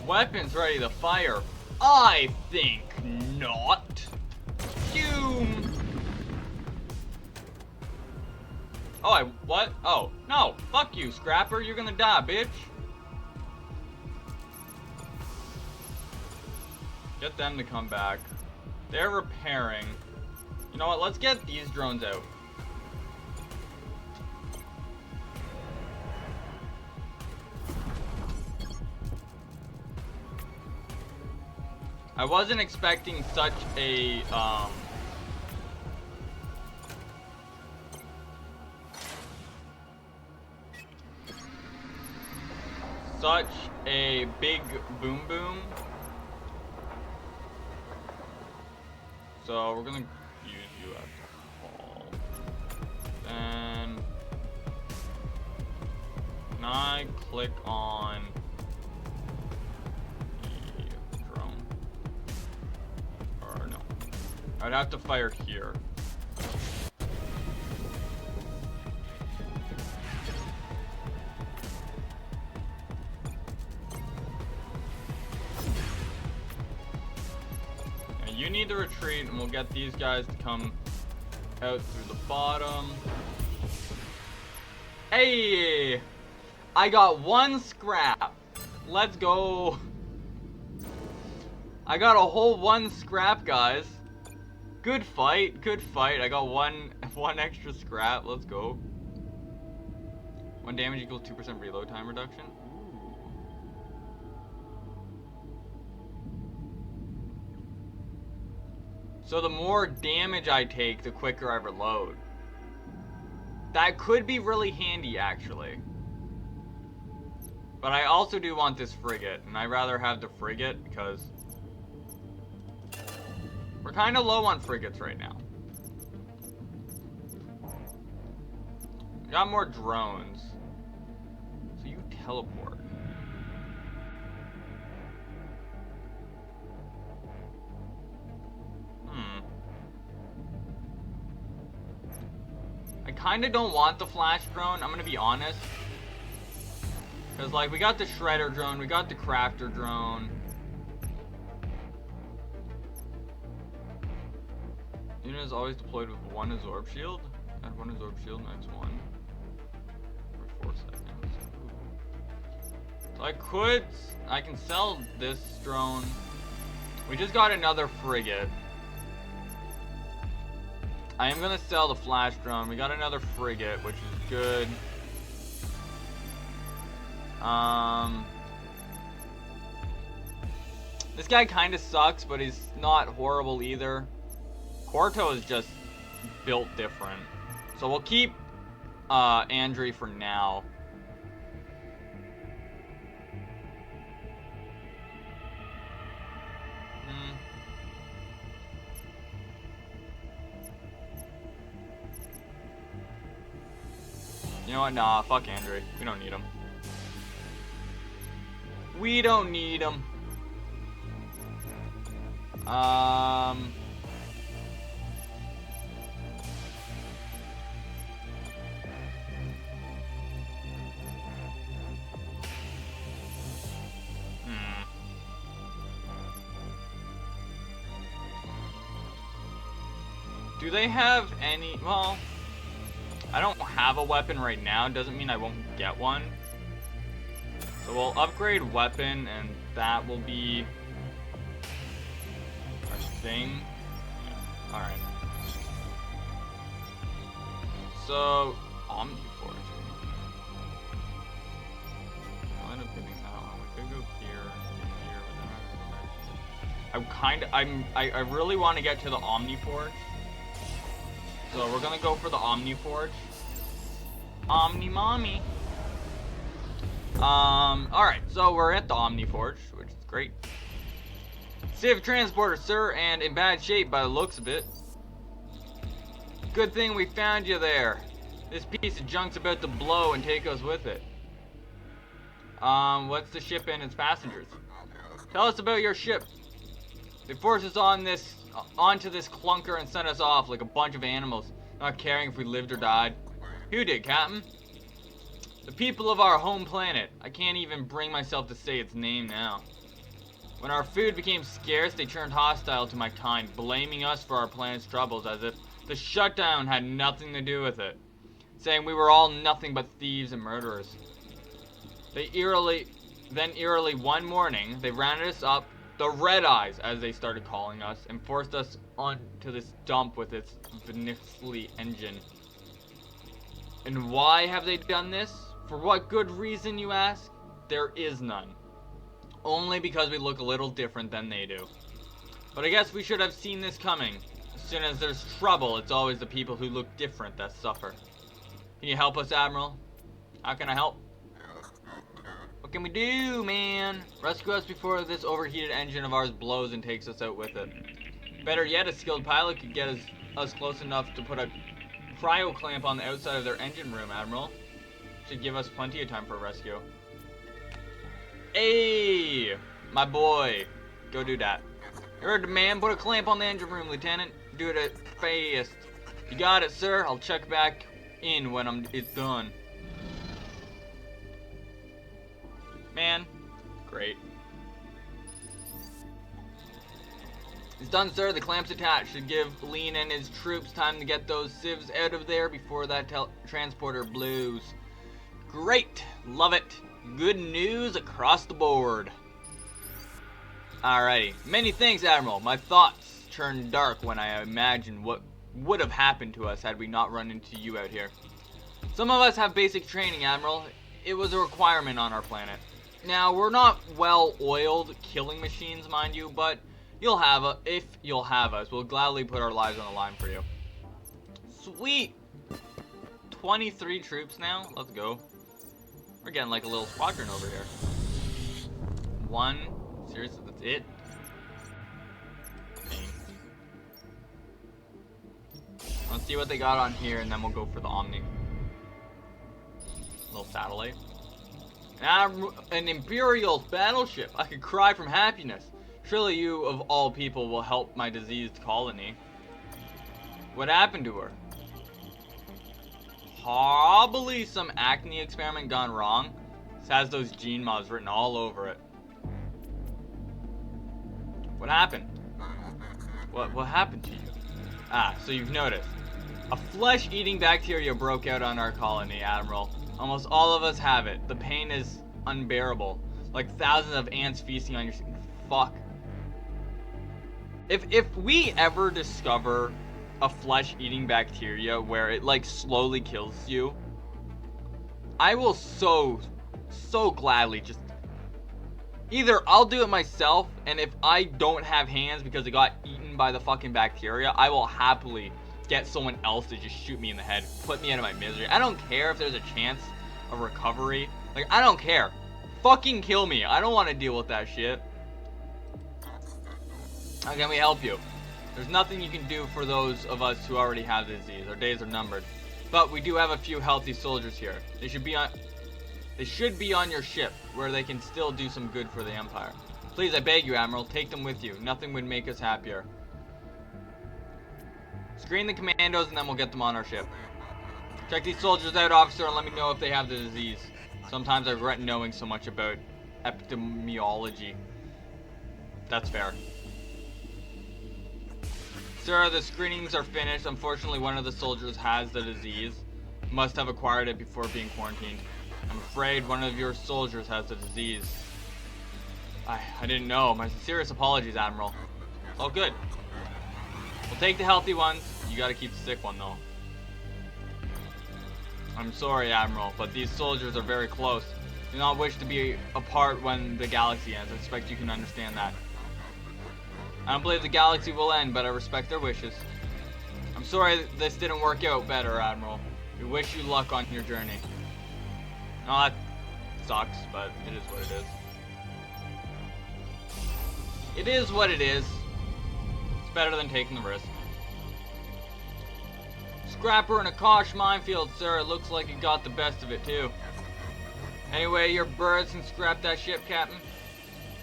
Weapons ready to fire. I think not. Doom. Oh, what? Oh, no. Fuck you, Scrapper. You're gonna die, bitch. Get them to come back. They're repairing. You know what? Let's get these drones out. I wasn't expecting such a, such a big boom boom. So we're gonna use you as a call. Then I click on the drone. Or no. I'd have to fire here. You need to retreat, and we'll get these guys to come out through the bottom. Hey! I got 1 scrap. Let's go. I got a whole 1 scrap, guys. Good fight, good fight. I got one extra scrap. Let's go. 1 damage equals 2% reload time reduction. So the more damage I take, the quicker I reload. That could be really handy, actually. But I also do want this frigate, and I'd rather have the frigate because we're kind of low on frigates right now. Got more drones. So you teleport. I kind of don't want the flash drone, I'm gonna be honest. Because, like, we got the shredder drone, we got the crafter drone. Unit is always deployed with 1 absorb shield. Add 1 absorb shield, next 1. For 4 seconds. Ooh. So I can sell this drone. We just got another frigate. I am gonna sell the flash drone. We got another frigate, which is good. This guy kind of sucks, but he's not horrible either. Corto is just built different. So we'll keep Andri for now. You know what? Nah, fuck Andri. We don't need him. We don't need him. Do they have any... Well, I don't have a weapon right now. Doesn't mean I won't get one. So we'll upgrade weapon, and that will be our thing. Yeah. Alright. So, Omniforge. I'll end up getting that one. We could go here, but then I really want to get to the Omniforge. So we're gonna go for the Omniforge. Omni mommy. Alright, so we're at the Omniforge, which is great. Safe transporter, sir, and in bad shape by the looks of it. Good thing we found you there. This piece of junk's about to blow and take us with it. What's the ship and its passengers? Tell us about your ship. They forced us onto this clunker and sent us off like a bunch of animals, not caring if we lived or died. Who did, Captain? The people of our home planet. I can't even bring myself to say its name now. When our food became scarce, they turned hostile to my kind, blaming us for our planet's troubles as if the shutdown had nothing to do with it, saying we were all nothing but thieves and murderers. Then eerily one morning, they rounded us up, the Red Eyes, as they started calling us, and forced us onto this dump with its Vnifly engine. And why have they done this? For what good reason, you ask? There is none. Only because we look a little different than they do. But I guess we should have seen this coming. As soon as there's trouble, it's always the people who look different that suffer. Can you help us, Admiral? How can I help? What can we do, man? Rescue us before this overheated engine of ours blows and takes us out with it. Better yet, a skilled pilot could get us close enough to put a cryo clamp on the outside of their engine room, Admiral. Should give us plenty of time for rescue. Hey, my boy. Go do that. You heard the man. Put a clamp on the engine room, Lieutenant. Do it fast. You got it, sir. I'll check back in when it's done. Man, great. It's done, sir. The clamp's attached. Should give Lean and his troops time to get those civs out of there before that transporter blows. Great. Love it. Good news across the board. Alrighty. Many thanks, Admiral. My thoughts turned dark when I imagined what would have happened to us had we not run into you out here. Some of us have basic training, Admiral. It was a requirement on our planet. Now, we're not well-oiled killing machines, mind you, but if you'll have us, we'll gladly put our lives on the line for you. Sweet! 23 troops now? Let's go. We're getting like a little squadron over here. One. Seriously, that's it? Let's see what they got on here, and then we'll go for the Omni. Little satellite. An Imperial battleship. I could cry from happiness. Surely you, of all people, will help my diseased colony. What happened to her? Probably some acne experiment gone wrong. This has those gene mods written all over it. What happened? What happened to you? Ah, so you've noticed. A flesh-eating bacteria broke out on our colony, Admiral. Almost all of us have it. The pain is unbearable. Like thousands of ants feasting on your... Fuck. If we ever discover a flesh-eating bacteria where it like slowly kills you, I will so gladly just... Either I'll do it myself, and if I don't have hands because it got eaten by the fucking bacteria, I will happily get someone else to just shoot me in the head, put me out of my misery. I don't care if there's a chance of recovery. Like, I don't care. Fucking kill me. I don't want to deal with that shit. How can we help you? There's nothing you can do for those of us who already have the disease. Our days are numbered. But we do have a few healthy soldiers here. They should be on your ship, where they can still do some good for the Empire. Please, I beg you, Admiral, take them with you. Nothing would make us happier. Screen the commandos and then we'll get them on our ship. Check these soldiers out, officer, and let me know if they have the disease. Sometimes I regret knowing so much about epidemiology. That's fair. Sir, the screenings are finished. Unfortunately, one of the soldiers has the disease. Must have acquired it before being quarantined. I'm afraid one of your soldiers has the disease. I didn't know. My sincerest apologies, Admiral. It's all good. We'll take the healthy ones. You gotta keep the sick one, though. I'm sorry, Admiral, but these soldiers are very close. Do not wish to be apart when the galaxy ends. I expect you can understand that. I don't believe the galaxy will end, but I respect their wishes. I'm sorry this didn't work out better, Admiral. We wish you luck on your journey. No, that sucks, but it is what it is. It is what it is. It's better than taking the risk. Scrapper in a Kosh minefield, sir. It looks like you got the best of it, too. Anyway, your birds can scrap that ship, Captain.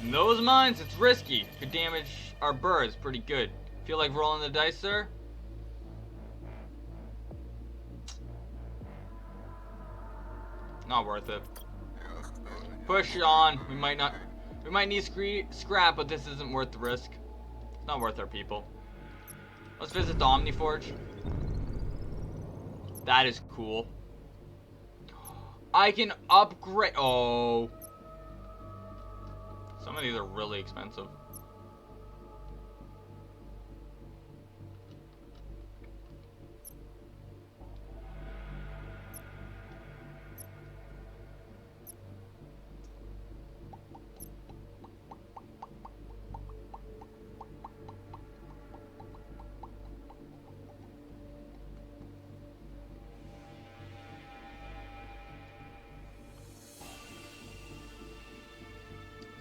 And those mines, it's risky. Could damage our birds pretty good. Feel like rolling the dice, sir? Not worth it. Push on. We might need scrap, but this isn't worth the risk. It's not worth our people. Let's visit the Omniforge. That is cool. I can upgrade. Oh. Some of these are really expensive.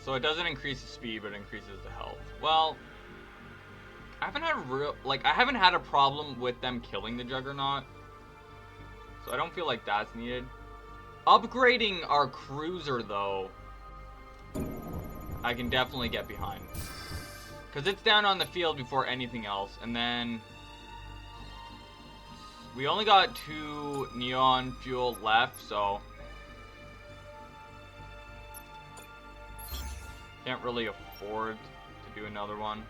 So it doesn't increase the speed, but it increases the health. Well, I haven't had a problem with them killing the Juggernaut. So I don't feel like that's needed. Upgrading our cruiser, though, I can definitely get behind. Because it's down on the field before anything else. And then we only got 2 neon fuel left, so can't really afford to do another one.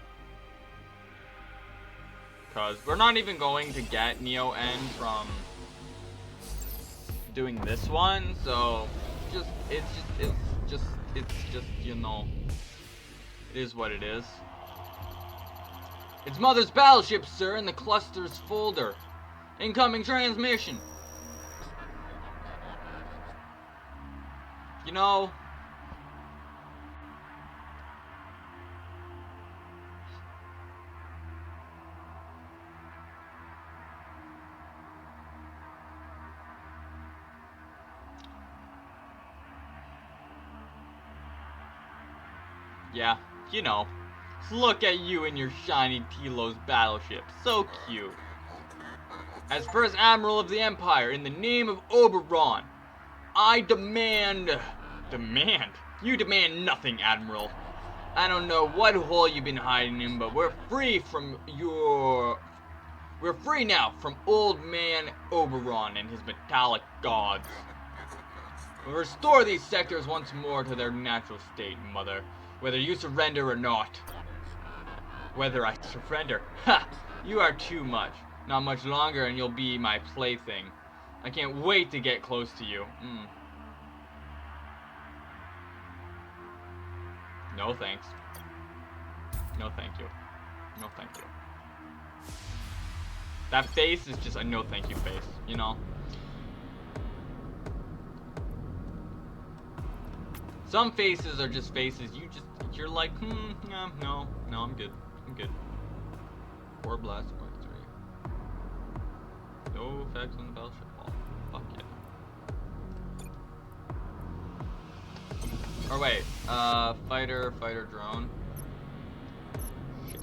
Because we're not even going to get Neo N from doing this one, so it's just, you know, it is what it is. It's Mother's battleship, sir, in the cluster's folder. Incoming transmission. You know, yeah, you know. Look at you and your shiny Telos battleship. So cute. As first Admiral of the Empire, in the name of Oberon, I demand... Demand? You demand nothing, Admiral. I don't know what hole you've been hiding in, but we're free from your... We're free now from Old Man Oberon and his metallic gods. We'll restore these sectors once more to their natural state, Mother. Whether you surrender or not. Whether I surrender? Ha! You are too much. Not much longer and you'll be my plaything. I can't wait to get close to you. No thanks. No thank you. No thank you. That face is just a no thank you face, you know? Some faces are just faces you're like, no, I'm good. I'm good. 4 blast, 3. No effects on the battleship wall. Fuck yeah. Or wait, fighter drone. Shit.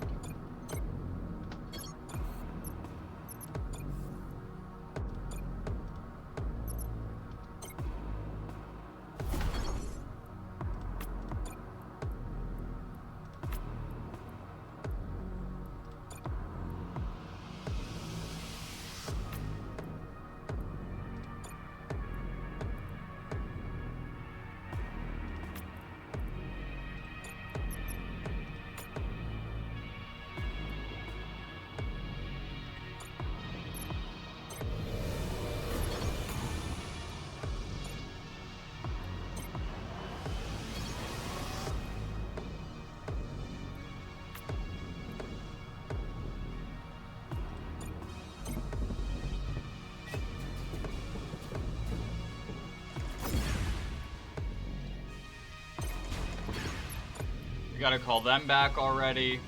We gotta call them back already.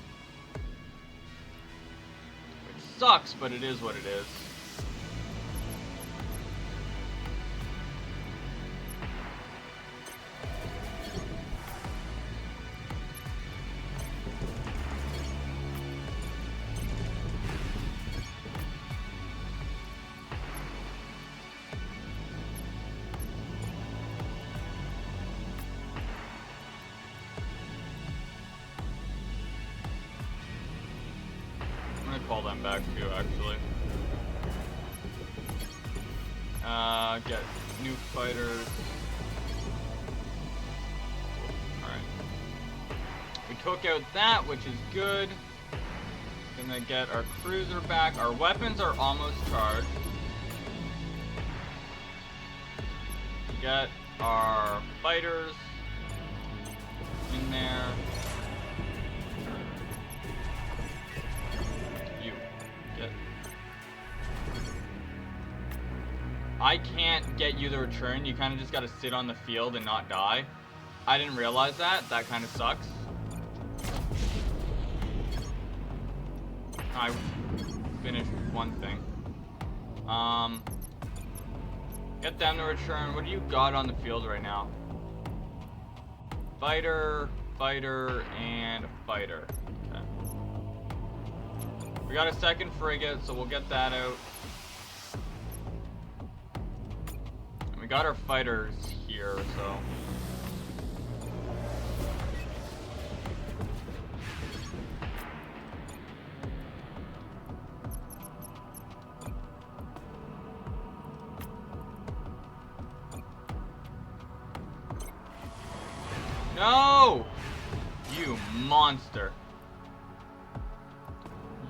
Which sucks, but it is what it is. Call them back too, actually. Get new fighters. Alright. We took out that, which is good. Gonna get our cruiser back. Our weapons are almost charged. Get our fighters in there. I can't get you the return. You kind of just gotta sit on the field and not die. I didn't realize that. That kind of sucks. I finished one thing. Get them to return. What do you got on the field right now? fighter, fighter, and fighter. Okay. We got a second frigate, so we'll get that out. And we got our fighters here, so... No! You monster.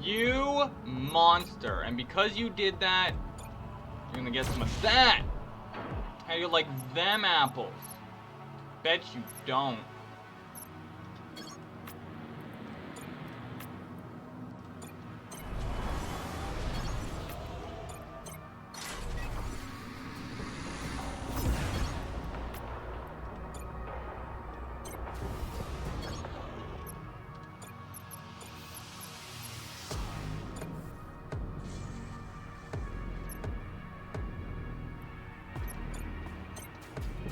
You monster. And because you did that, you're gonna get some of that. How do you like them apples? Bet you don't.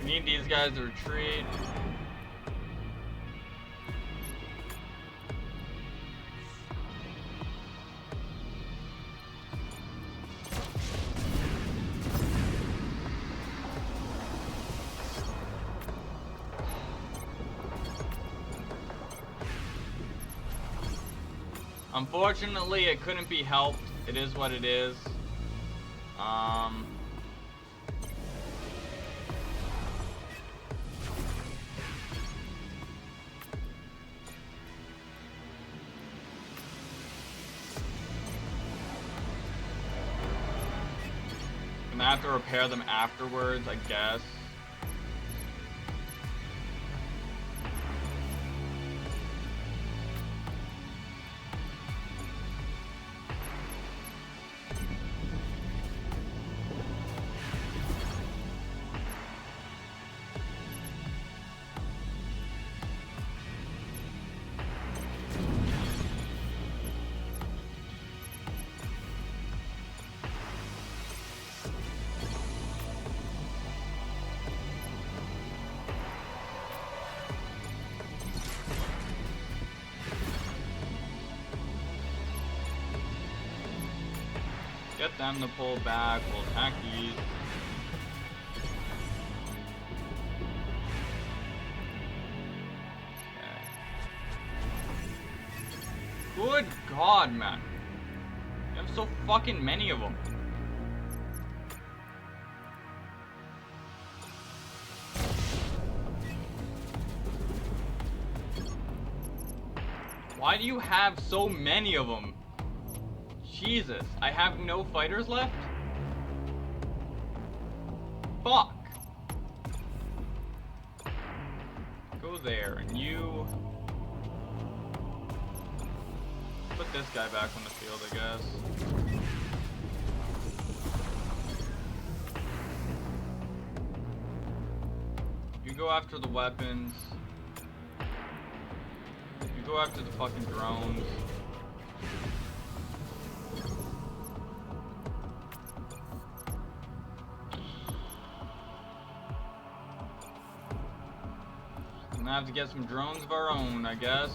We need these guys to retreat. Unfortunately, it couldn't be helped. It is what it is. Gonna have to repair them afterwards, I guess. Get them to pull back, we'll attack these. Okay. Good God, man. You have so fucking many of them. Why do you have so many of them? Jesus, I have no fighters left? Fuck. Go there, and you... Put this guy back on the field, I guess. You go after the weapons. You go after the fucking drones. Gonna have to get some drones of our own, I guess.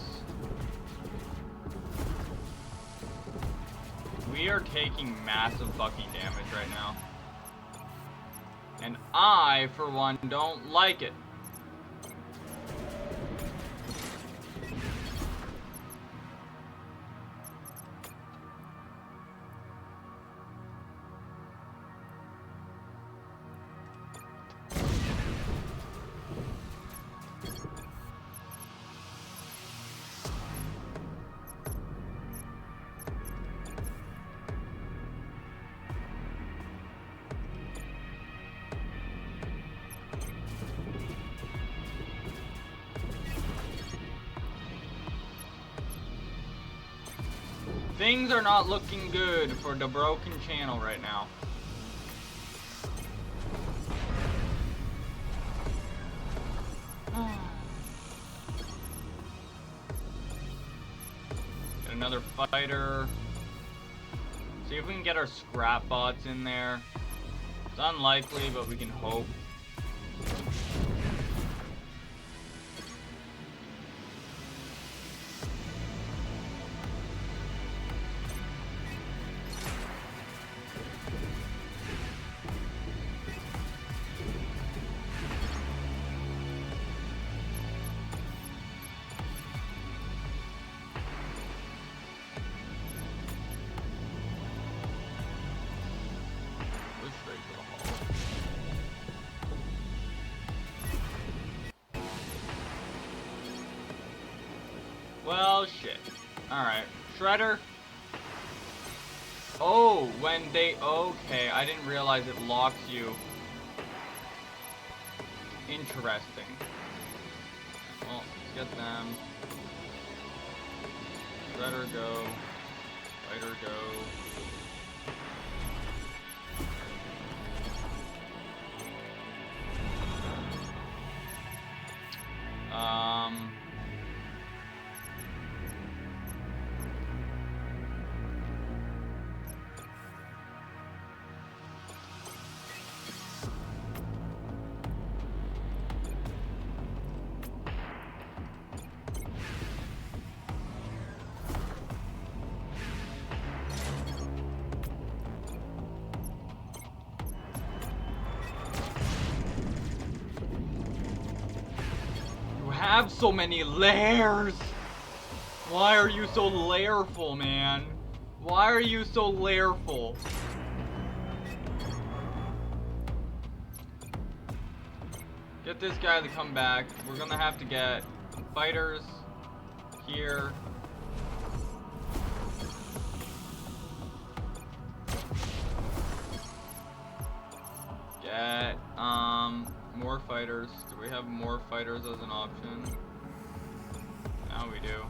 We are taking massive fucking damage right now. And I, for one, don't like it. Things are not looking good for the broken channel right now. Get another fighter. See if we can get our scrap bots in there. It's unlikely, but we can hope. Well, shit. Alright. Shredder. Oh, when they... Okay, I didn't realize it locks you. Interesting. Well, let's get them. Shredder go. Fighter go. Have so many layers. Why are you so layerful, man? Why are you so layerful? Get this guy to come back. We're gonna have to get fighters here. Get more fighters. Do we have more fighters as an option? Now we do.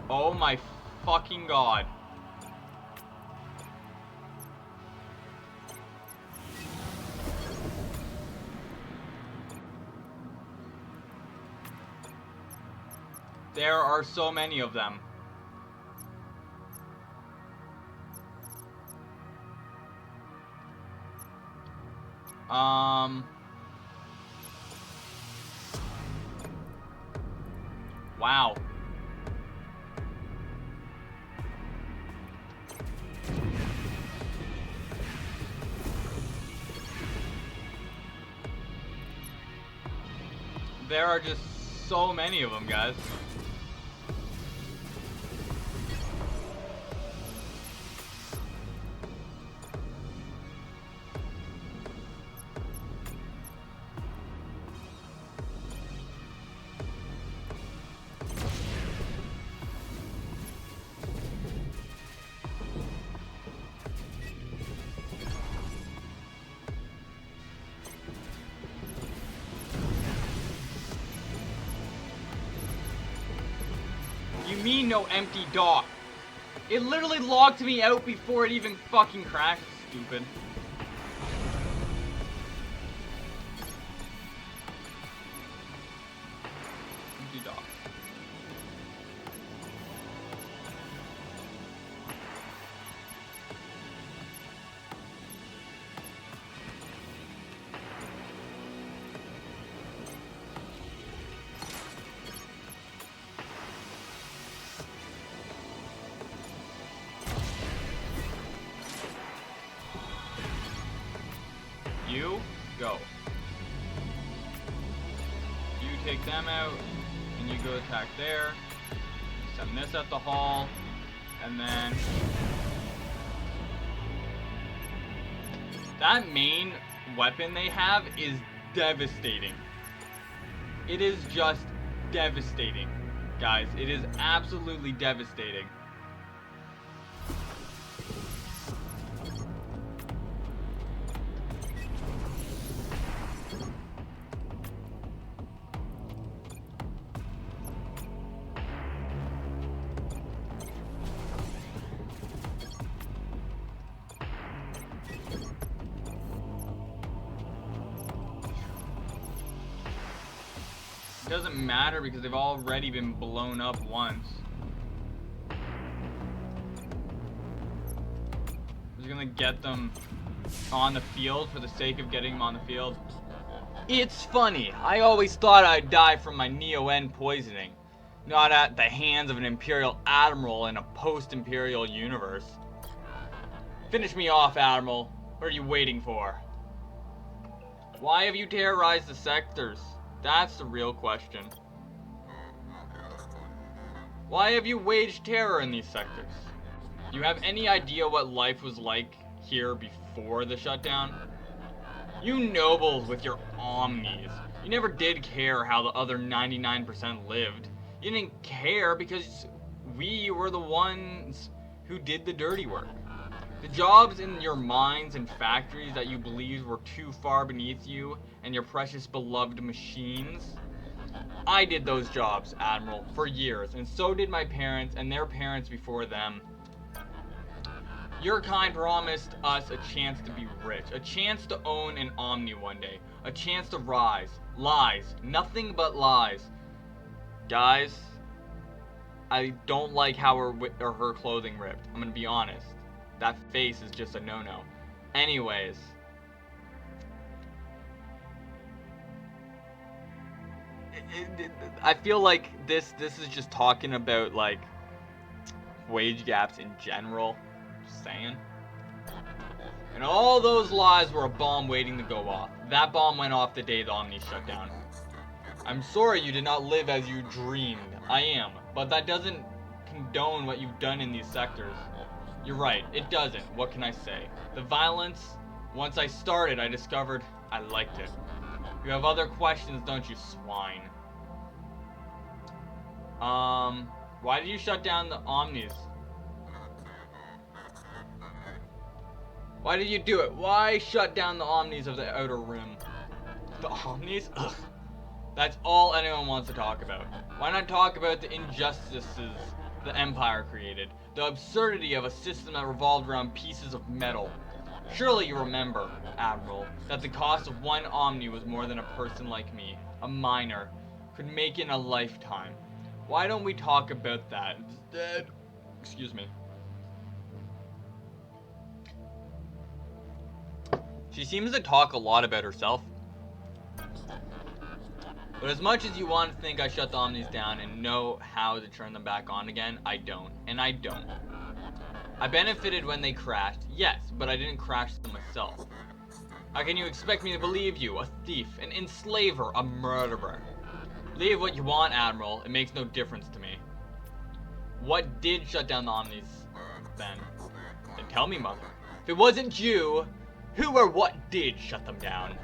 Oh my fucking god. There are so many of them. Wow. There are just so many of them, guys. You mean no empty dock? It literally locked me out before it even fucking crashed, stupid. Empty dock. You go. You take them out, and you go attack there. Send this at the hall, and then that main weapon they have is devastating. It is just devastating, guys. It is absolutely devastating. It doesn't matter because they've already been blown up once. I'm just gonna get them on the field for the sake of getting them on the field. It's funny, I always thought I'd die from my Neo-N poisoning, not at the hands of an Imperial Admiral in a post-Imperial universe. Finish me off, Admiral. What are you waiting for? Why have you terrorized the sectors? That's the real question. Why have you waged terror in these sectors? Do you have any idea what life was like here before the shutdown? You nobles with your omnis. You never did care how the other 99% lived. You didn't care because we were the ones who did the dirty work. The jobs in your mines and factories that you believed were too far beneath you and your precious beloved machines. I did those jobs, Admiral, for years, and so did my parents and their parents before them. Your kind promised us a chance to be rich, a chance to own an Omni one day, a chance to rise. Lies, nothing but lies. Guys, I don't like how her clothing ripped. I'm gonna be honest. That face is just a no-no. Anyways. I feel like this is just talking about, like, wage gaps in general. Just saying. And all those lies were a bomb waiting to go off. That bomb went off the day the Omni shut down. I'm sorry you did not live as you dreamed. I am. But that doesn't condone what you've done in these sectors. You're right, it doesn't. What can I say? The violence, once I started, I discovered I liked it. You have other questions, don't you, swine? Why did you shut down the Omnis? Why did you do it? Why shut down the Omnis of the Outer Rim? The Omnis? Ugh. That's all anyone wants to talk about. Why not talk about the injustices the Empire created? The absurdity of a system that revolved around pieces of metal. Surely you remember, Admiral, that the cost of one Omni was more than a person like me, a miner, could make in a lifetime. Why don't we talk about that instead? Excuse me. She seems to talk a lot about herself. But as much as you want to think I shut the Omnis down and know how to turn them back on again, I don't. And I don't. I benefited when they crashed, yes, but I didn't crash them myself. How can you expect me to believe you, a thief, an enslaver, a murderer? Believe what you want, Admiral, it makes no difference to me. What did shut down the Omnis, then? Then tell me, Mother. If it wasn't you, who or what did shut them down?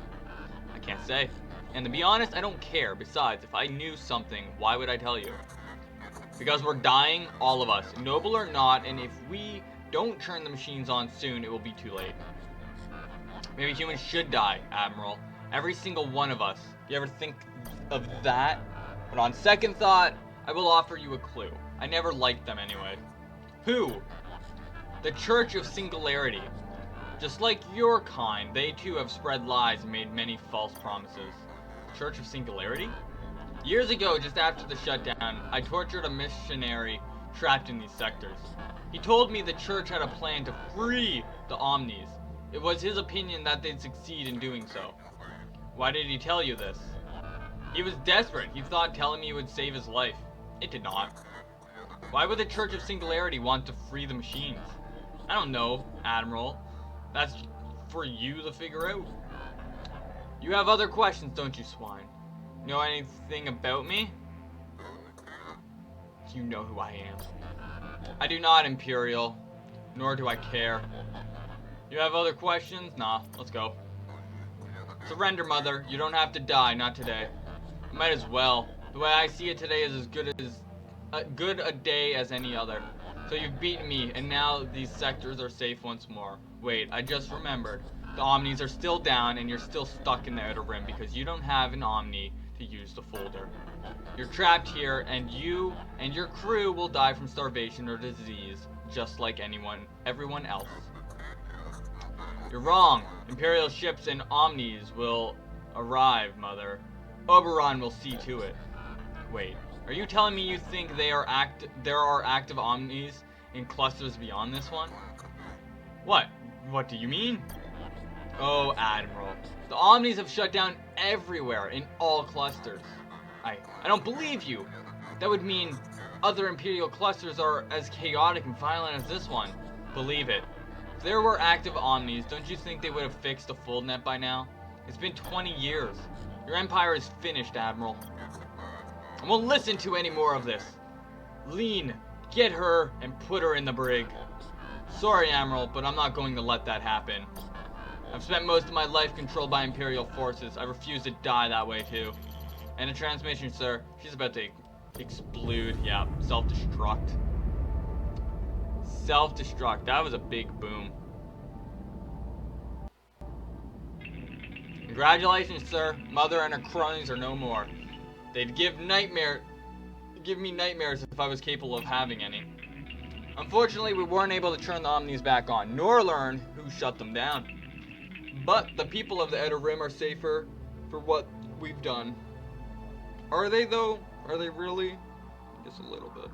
I can't say. And to be honest, I don't care. Besides, if I knew something, why would I tell you? Because we're dying, all of us, noble or not, and if we don't turn the machines on soon, it will be too late. Maybe humans should die, Admiral. Every single one of us. You ever think of that? But on second thought, I will offer you a clue. I never liked them anyway. Who? The Church of Singularity. Just like your kind, they too have spread lies and made many false promises. Church of Singularity? Years ago, just after the shutdown, I tortured a missionary trapped in these sectors. He told me the church had a plan to free the Omnis. It was his opinion that they'd succeed in doing so. Why did he tell you this? He was desperate. He thought telling me would save his life. It did not. Why would the Church of Singularity want to free the machines? I don't know, Admiral. That's for you to figure out. You have other questions, don't you, swine? Know anything about me? You know who I am. I do not, Imperial. Nor do I care. You have other questions? Nah, let's go. Surrender, Mother. You don't have to die, not today. Might as well. The way I see it today is as good a day as any other. So you've beaten me, and now these sectors are safe once more. Wait, I just remembered. The Omnis are still down, and you're still stuck in the Outer Rim because you don't have an Omni to use the folder. You're trapped here, and you and your crew will die from starvation or disease, just like everyone else. You're wrong. Imperial ships and Omnis will arrive, Mother. Oberon will see to it. Wait, are you telling me you think there are active Omnis in clusters beyond this one? What? What do you mean? Oh, Admiral. The Omnis have shut down everywhere in all clusters. I don't believe you. That would mean other Imperial clusters are as chaotic and violent as this one. Believe it. If there were active Omnis, don't you think they would have fixed the Foldnet by now? It's been 20 years. Your empire is finished, Admiral. I won't listen to any more of this. Lean, get her and put her in the brig. Sorry, Admiral, but I'm not going to let that happen. I've spent most of my life controlled by Imperial forces. I refuse to die that way, too. And a transmission, sir. She's about to Explode, yeah, self-destruct. Self-destruct, that was a big boom. Congratulations, sir. Mother and her cronies are no more. They'd give me nightmares if I was capable of having any. Unfortunately, we weren't able to turn the Omnis back on, nor learn who shut them down. But the people of the Outer Rim are safer for what we've done. Are they, though? Are they really? I guess a little bit.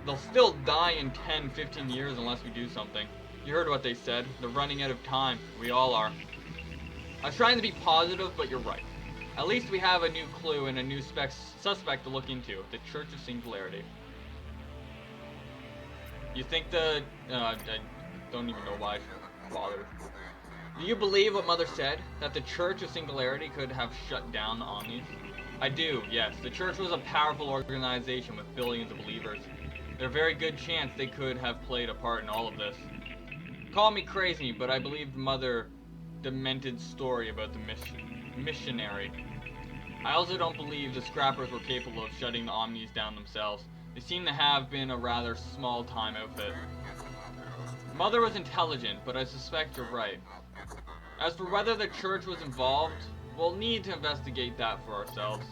They'll still die in 10, 15 years unless we do something. You heard what they said. They're running out of time. We all are. I was trying to be positive, but you're right. At least we have a new clue and a new suspect to look into. The Church of Singularity. You think I don't even know why I bothered. Do you believe what Mother said? That the Church of Singularity could have shut down the Omnis? I do, yes. The Church was a powerful organization with billions of believers. There's a very good chance they could have played a part in all of this. Call me crazy, but I believed Mother demented story about the missionary. I also don't believe the Scrappers were capable of shutting the Omnis down themselves. They seem to have been a rather small-time outfit. Mother was intelligent, but I suspect you're right. As for whether the Church was involved, we'll need to investigate that for ourselves.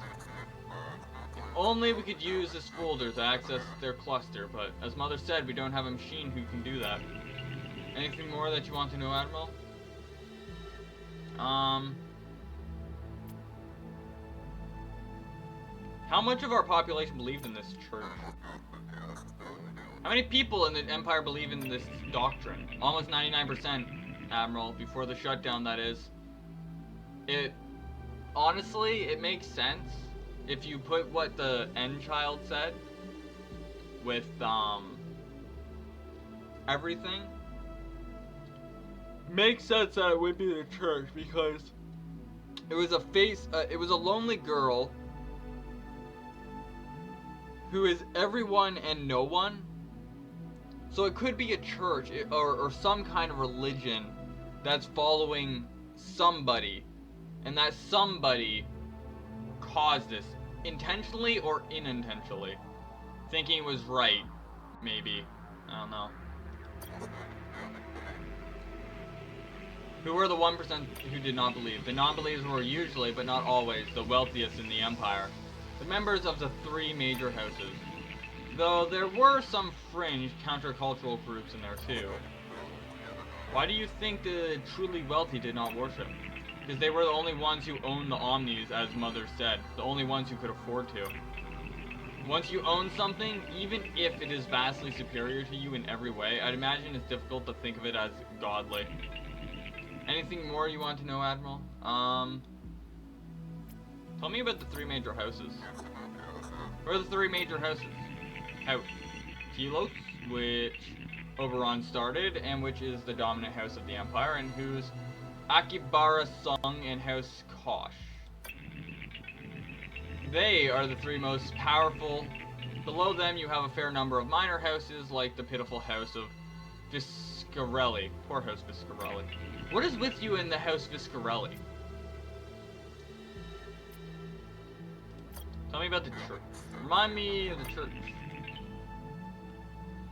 If only we could use this folder to access their cluster, but as Mother said, we don't have a machine who can do that. Anything more that you want to know, Admiral? How much of our population believed in this church? How many people in the Empire believe in this doctrine? Almost 99%, Admiral, before the shutdown, that is. Honestly, it makes sense if you put what the End Child said with, everything. Makes sense that it would be the church, because it was a lonely girl who is everyone and no one. So it could be a church or some kind of religion that's following somebody, and that somebody caused this intentionally or unintentionally, thinking it was right, maybe. I don't know. Who were the 1% who did not believe? The non-believers were usually, but not always, the wealthiest in the Empire. The members of the three major houses. Though there were some fringe countercultural groups in there too. Why do you think the truly wealthy did not worship? Because they were the only ones who owned the Omnis, as Mother said. The only ones who could afford to. Once you own something, even if it is vastly superior to you in every way, I'd imagine it's difficult to think of it as godly. Anything more you want to know, Admiral? Tell me about the three major houses. What are the three major houses? House Telos, which Oberon started, and which is the dominant house of the Empire, and whose Akibara Sung and House Kosh. They are the three most powerful. Below them you have a fair number of minor houses, like the pitiful house of Viscarelli. Poor House Viscarelli. What is with you in the House Viscarelli? Tell me about the church. Remind me of the church.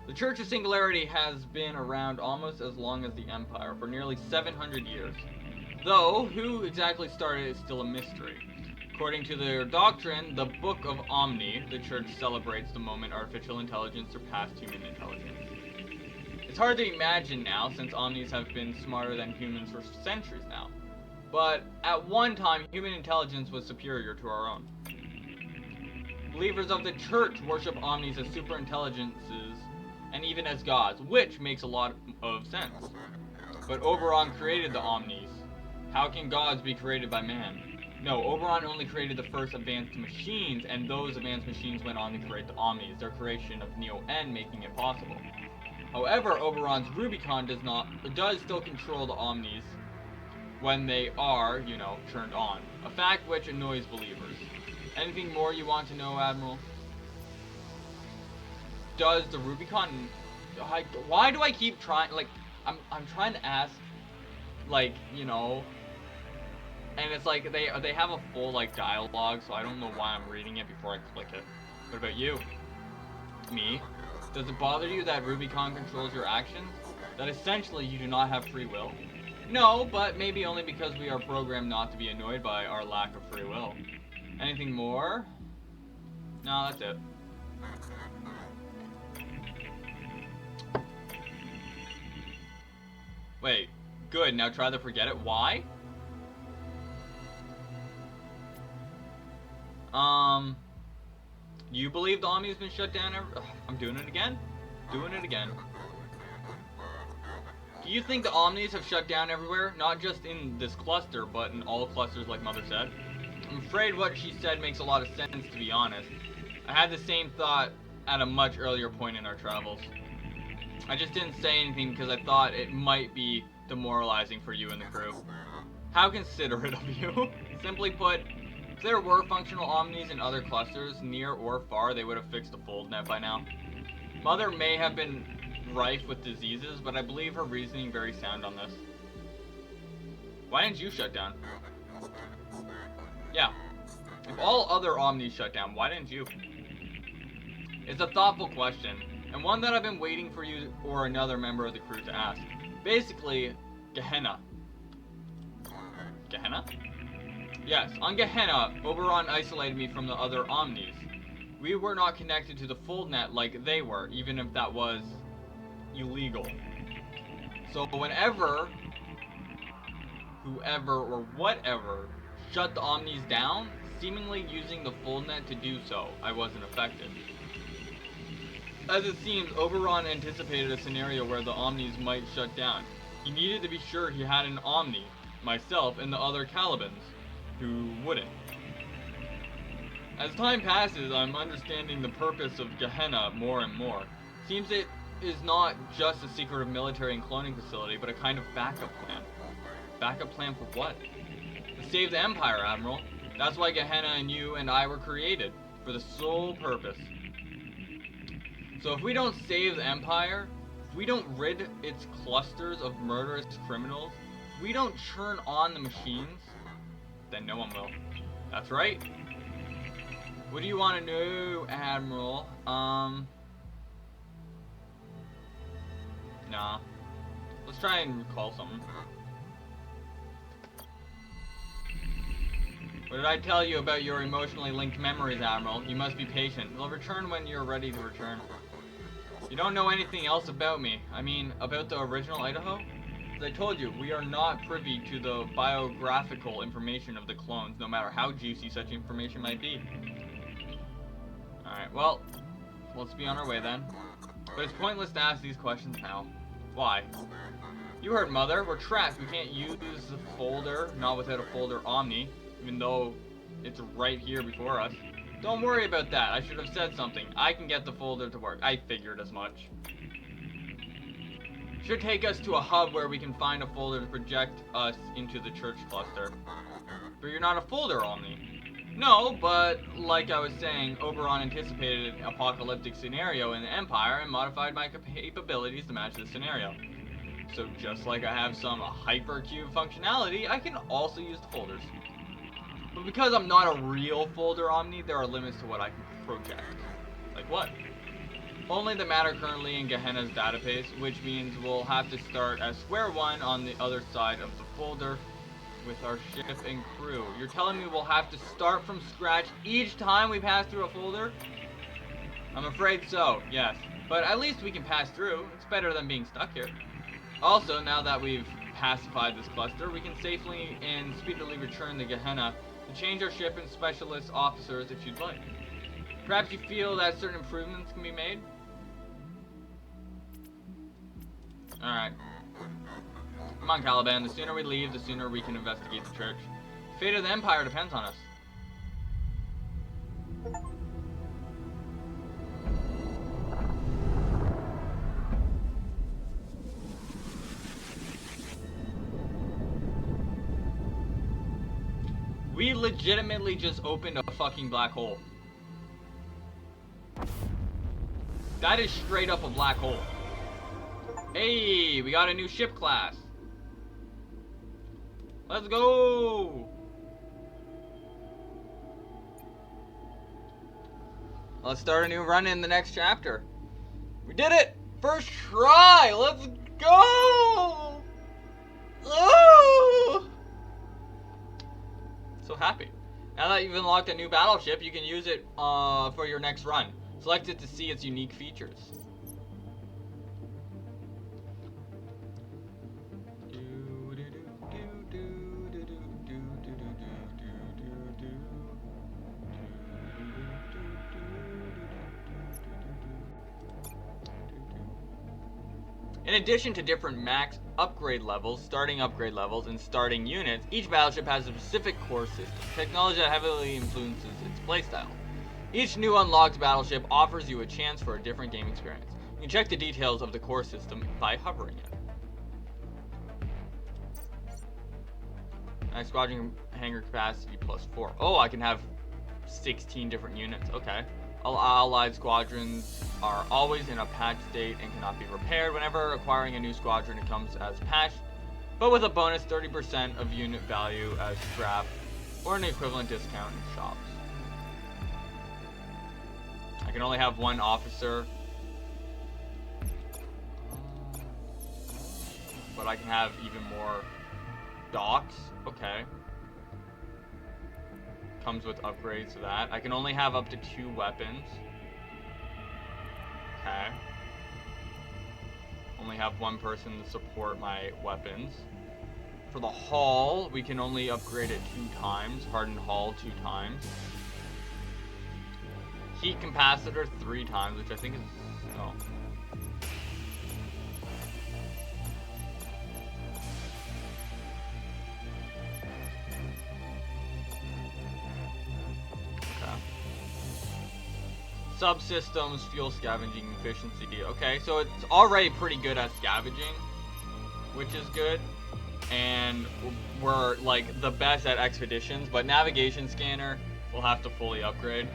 The Church of Singularity has been around almost as long as the Empire, for nearly 700 years. Though, who exactly started is still a mystery. According to their doctrine, the Book of Omni, the Church celebrates the moment artificial intelligence surpassed human intelligence. It's hard to imagine now, since Omnis have been smarter than humans for centuries now. But at one time, human intelligence was superior to our own. Believers of the Church worship Omnis as superintelligences and even as gods, which makes a lot of sense. But Oberon created the Omnis. How can gods be created by man? No, Oberon only created the first advanced machines, and those advanced machines went on to create the Omnis, their creation of Neo-N making it possible. However, Oberon's Rubicon does still control the Omnis when they are, turned on. A fact which annoys believers. Anything more you want to know, Admiral? Does the Rubicon... Why do I keep trying... I'm trying to ask... And it's like they have a full like dialogue, so I don't know why I'm reading it before I click it. What about you? Me? Does it bother you that Rubicon controls your actions? That essentially you do not have free will? No, but maybe only because we are programmed not to be annoyed by our lack of free will. Anything more? No, that's it. Wait, good, now try to forget it. Why? You believe the Omni's been shut down I'm doing it again? Doing it again. Do you think the Omnis have shut down everywhere? Not just in this cluster, but in all clusters like Mother said? I'm afraid what she said makes a lot of sense, to be honest. I had the same thought at a much earlier point in our travels. I just didn't say anything because I thought it might be demoralizing for you and the crew. How considerate of you. Simply put, if there were functional Omnis in other clusters, near or far, they would have fixed the fold net by now. Mother may have been rife with diseases, but I believe her reasoning very sound on this. Why didn't you shut down? Yeah. If all other Omnis shut down, why didn't you? It's a thoughtful question, and one that I've been waiting for you or another member of the crew to ask. Basically, Gehenna. Gehenna? Yes, on Gehenna, Oberon isolated me from the other Omnis. We were not connected to the fold net like they were, even if that was illegal. So whenever, whoever or whatever shut the Omnis down, seemingly using the fold net to do so, I wasn't affected. As it seems, Oberon anticipated a scenario where the Omnis might shut down. He needed to be sure he had an Omni, myself and the other Calibans, who wouldn't. As time passes, I'm understanding the purpose of Gehenna more and more. Seems it is not just a secretive military and cloning facility, but a kind of backup plan. Backup plan for what? To save the Empire, Admiral. That's why Gehenna and you and I were created, for the sole purpose. So if we don't save the Empire, if we don't rid its clusters of murderous criminals, if we don't turn on the machines, then no one will. That's right. What do you want to know, Admiral? Nah. Let's try and recall something. What did I tell you about your emotionally linked memories, Admiral? You must be patient. They'll return when you're ready to return. You don't know anything else about me. I mean, about the original Idaho? As I told you, we are not privy to the biographical information of the clones, no matter how juicy such information might be. Alright, well, let's be on our way then. But it's pointless to ask these questions now. Why? You heard, Mother. We're trapped. We can't use the folder, not without a folder Omni, even though it's right here before us. Don't worry about that. I should have said something. I can get the folder to work. I figured as much. Should take us to a hub where we can find a folder to project us into the church cluster. But you're not a folder Omni. No, but like I was saying, Oberon anticipated an apocalyptic scenario in the Empire and modified my capabilities to match this scenario. So just like I have some hypercube functionality, I can also use the folders. But because I'm not a real folder Omni, there are limits to what I can project. Like what? Only the matter currently in Gehenna's database, which means we'll have to start at square one on the other side of the folder with our ship and crew. You're telling me we'll have to start from scratch each time we pass through a folder? I'm afraid so, yes. But at least we can pass through. It's better than being stuck here. Also, now that we've pacified this cluster, we can safely and speedily return to Gehenna to change our ship and specialist officers if you'd like. Perhaps you feel that certain improvements can be made? Alright. Come on, Caliban. The sooner we leave, the sooner we can investigate the church. The fate of the Empire depends on us. We legitimately just opened a fucking black hole. That is straight up a black hole. Hey, we got a new ship class. Let's go! Let's start a new run in the next chapter. We did it! First try! Let's go! Oh! So happy. Now that you've unlocked a new battleship, you can use it for your next run. Select it to see its unique features. In addition to different max upgrade levels, starting upgrade levels, and starting units, each battleship has a specific core system, technology that heavily influences its playstyle. Each new unlocked battleship offers you a chance for a different game experience. You can check the details of the core system by hovering it. Max squadron hangar capacity +4. Oh, I can have 16 different units. Okay. All allied squadrons are always in a patch state and cannot be repaired. Whenever acquiring a new squadron, it comes as patched, but with a bonus 30% of unit value as scrap or an equivalent discount in shops. I can only have one officer, but I can have even more docks. Okay. Comes with upgrades to that. I can only have up to 2 weapons. Okay. Only have one person to support my weapons. For the hull, we can only upgrade it 2 times. Hardened hull 2 times. Heat capacitor 3 times, which I think is... oh. Subsystems, fuel scavenging efficiency. Okay, so it's already pretty good at scavenging, which is good. And we're like the best at expeditions, but navigation scanner we'll have to fully upgrade.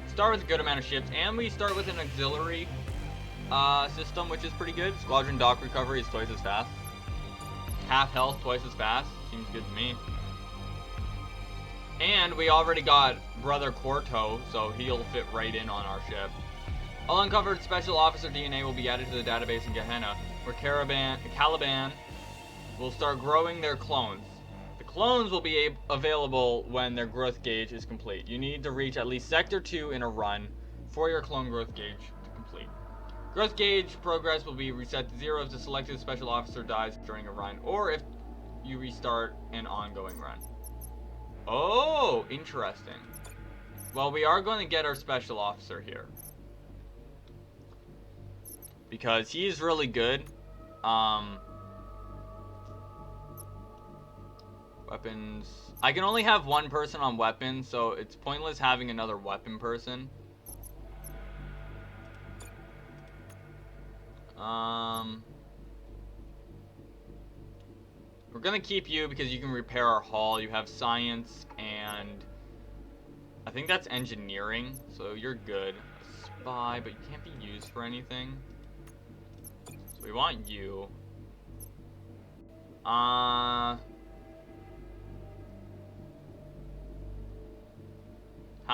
Start with a good amount of ships, and we start with an auxiliary system, which is pretty good. Squadron dock recovery is twice as fast. Half health twice as fast. Seems good to me. And we already got Brother Corto, so he'll fit right in on our ship. All uncovered special officer DNA will be added to the database in Gehenna, where Caliban will start growing their clones. The clones will be available when their growth gauge is complete. You need to reach at least Sector 2 in a run for your clone growth gauge to complete. Growth gauge progress will be reset to 0 if the selected special officer dies during a run, or if you restart an ongoing run. Oh, interesting. Well, we are going to get our special officer here, because he's really good. Weapons. I can only have one person on weapons, so it's pointless having another weapon person. We're gonna keep you because you can repair our hull. You have science and I think that's engineering, so you're good. A spy, but you can't be used for anything. So we want you. How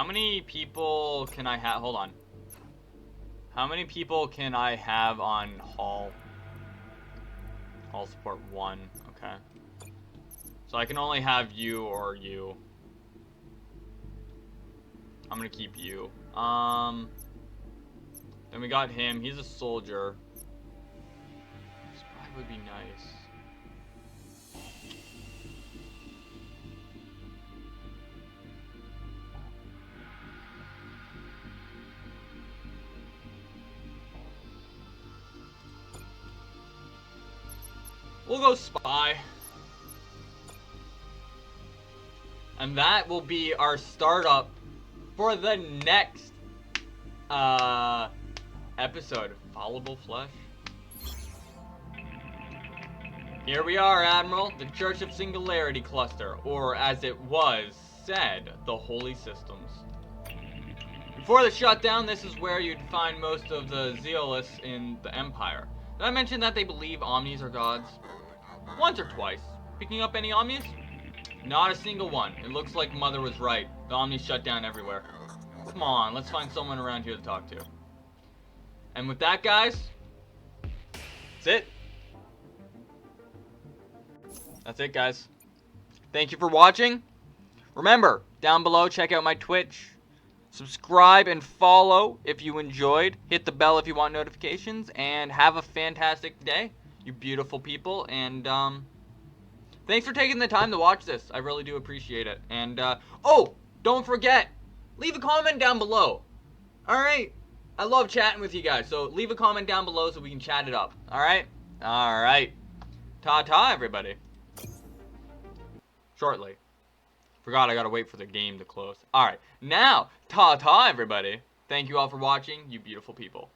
many people can I have? Hold on. How many people can I have on hull? Hull support 1. Okay. So I can only have you or you. I'm gonna keep you. Then we got him. He's a soldier. Spy would be nice. We'll go spy. And that will be our startup for the next episode of Fallible Flesh. Here we are, Admiral, the Church of Singularity Cluster, or as it was said, the Holy Systems. Before the shutdown, this is where you'd find most of the Zealous in the Empire. Did I mention that they believe Omnis are gods? Once or twice. Picking up any Omnis? Not a single one. It looks like Mother was right. The Omnis shut down everywhere. Come on, let's find someone around here to talk to. And with that, guys, that's it. That's it, guys. Thank you for watching. Remember, down below, check out my Twitch. Subscribe and follow if you enjoyed. Hit the bell if you want notifications. And have a fantastic day, you beautiful people. And, thanks for taking the time to watch this. I really do appreciate it. And, oh, don't forget, leave a comment down below. Alright? I love chatting with you guys. So leave a comment down below so we can chat it up. Alright? Alright. Ta-ta, everybody. Shortly. Forgot I gotta wait for the game to close. Alright. Now, ta-ta, everybody. Thank you all for watching, you beautiful people.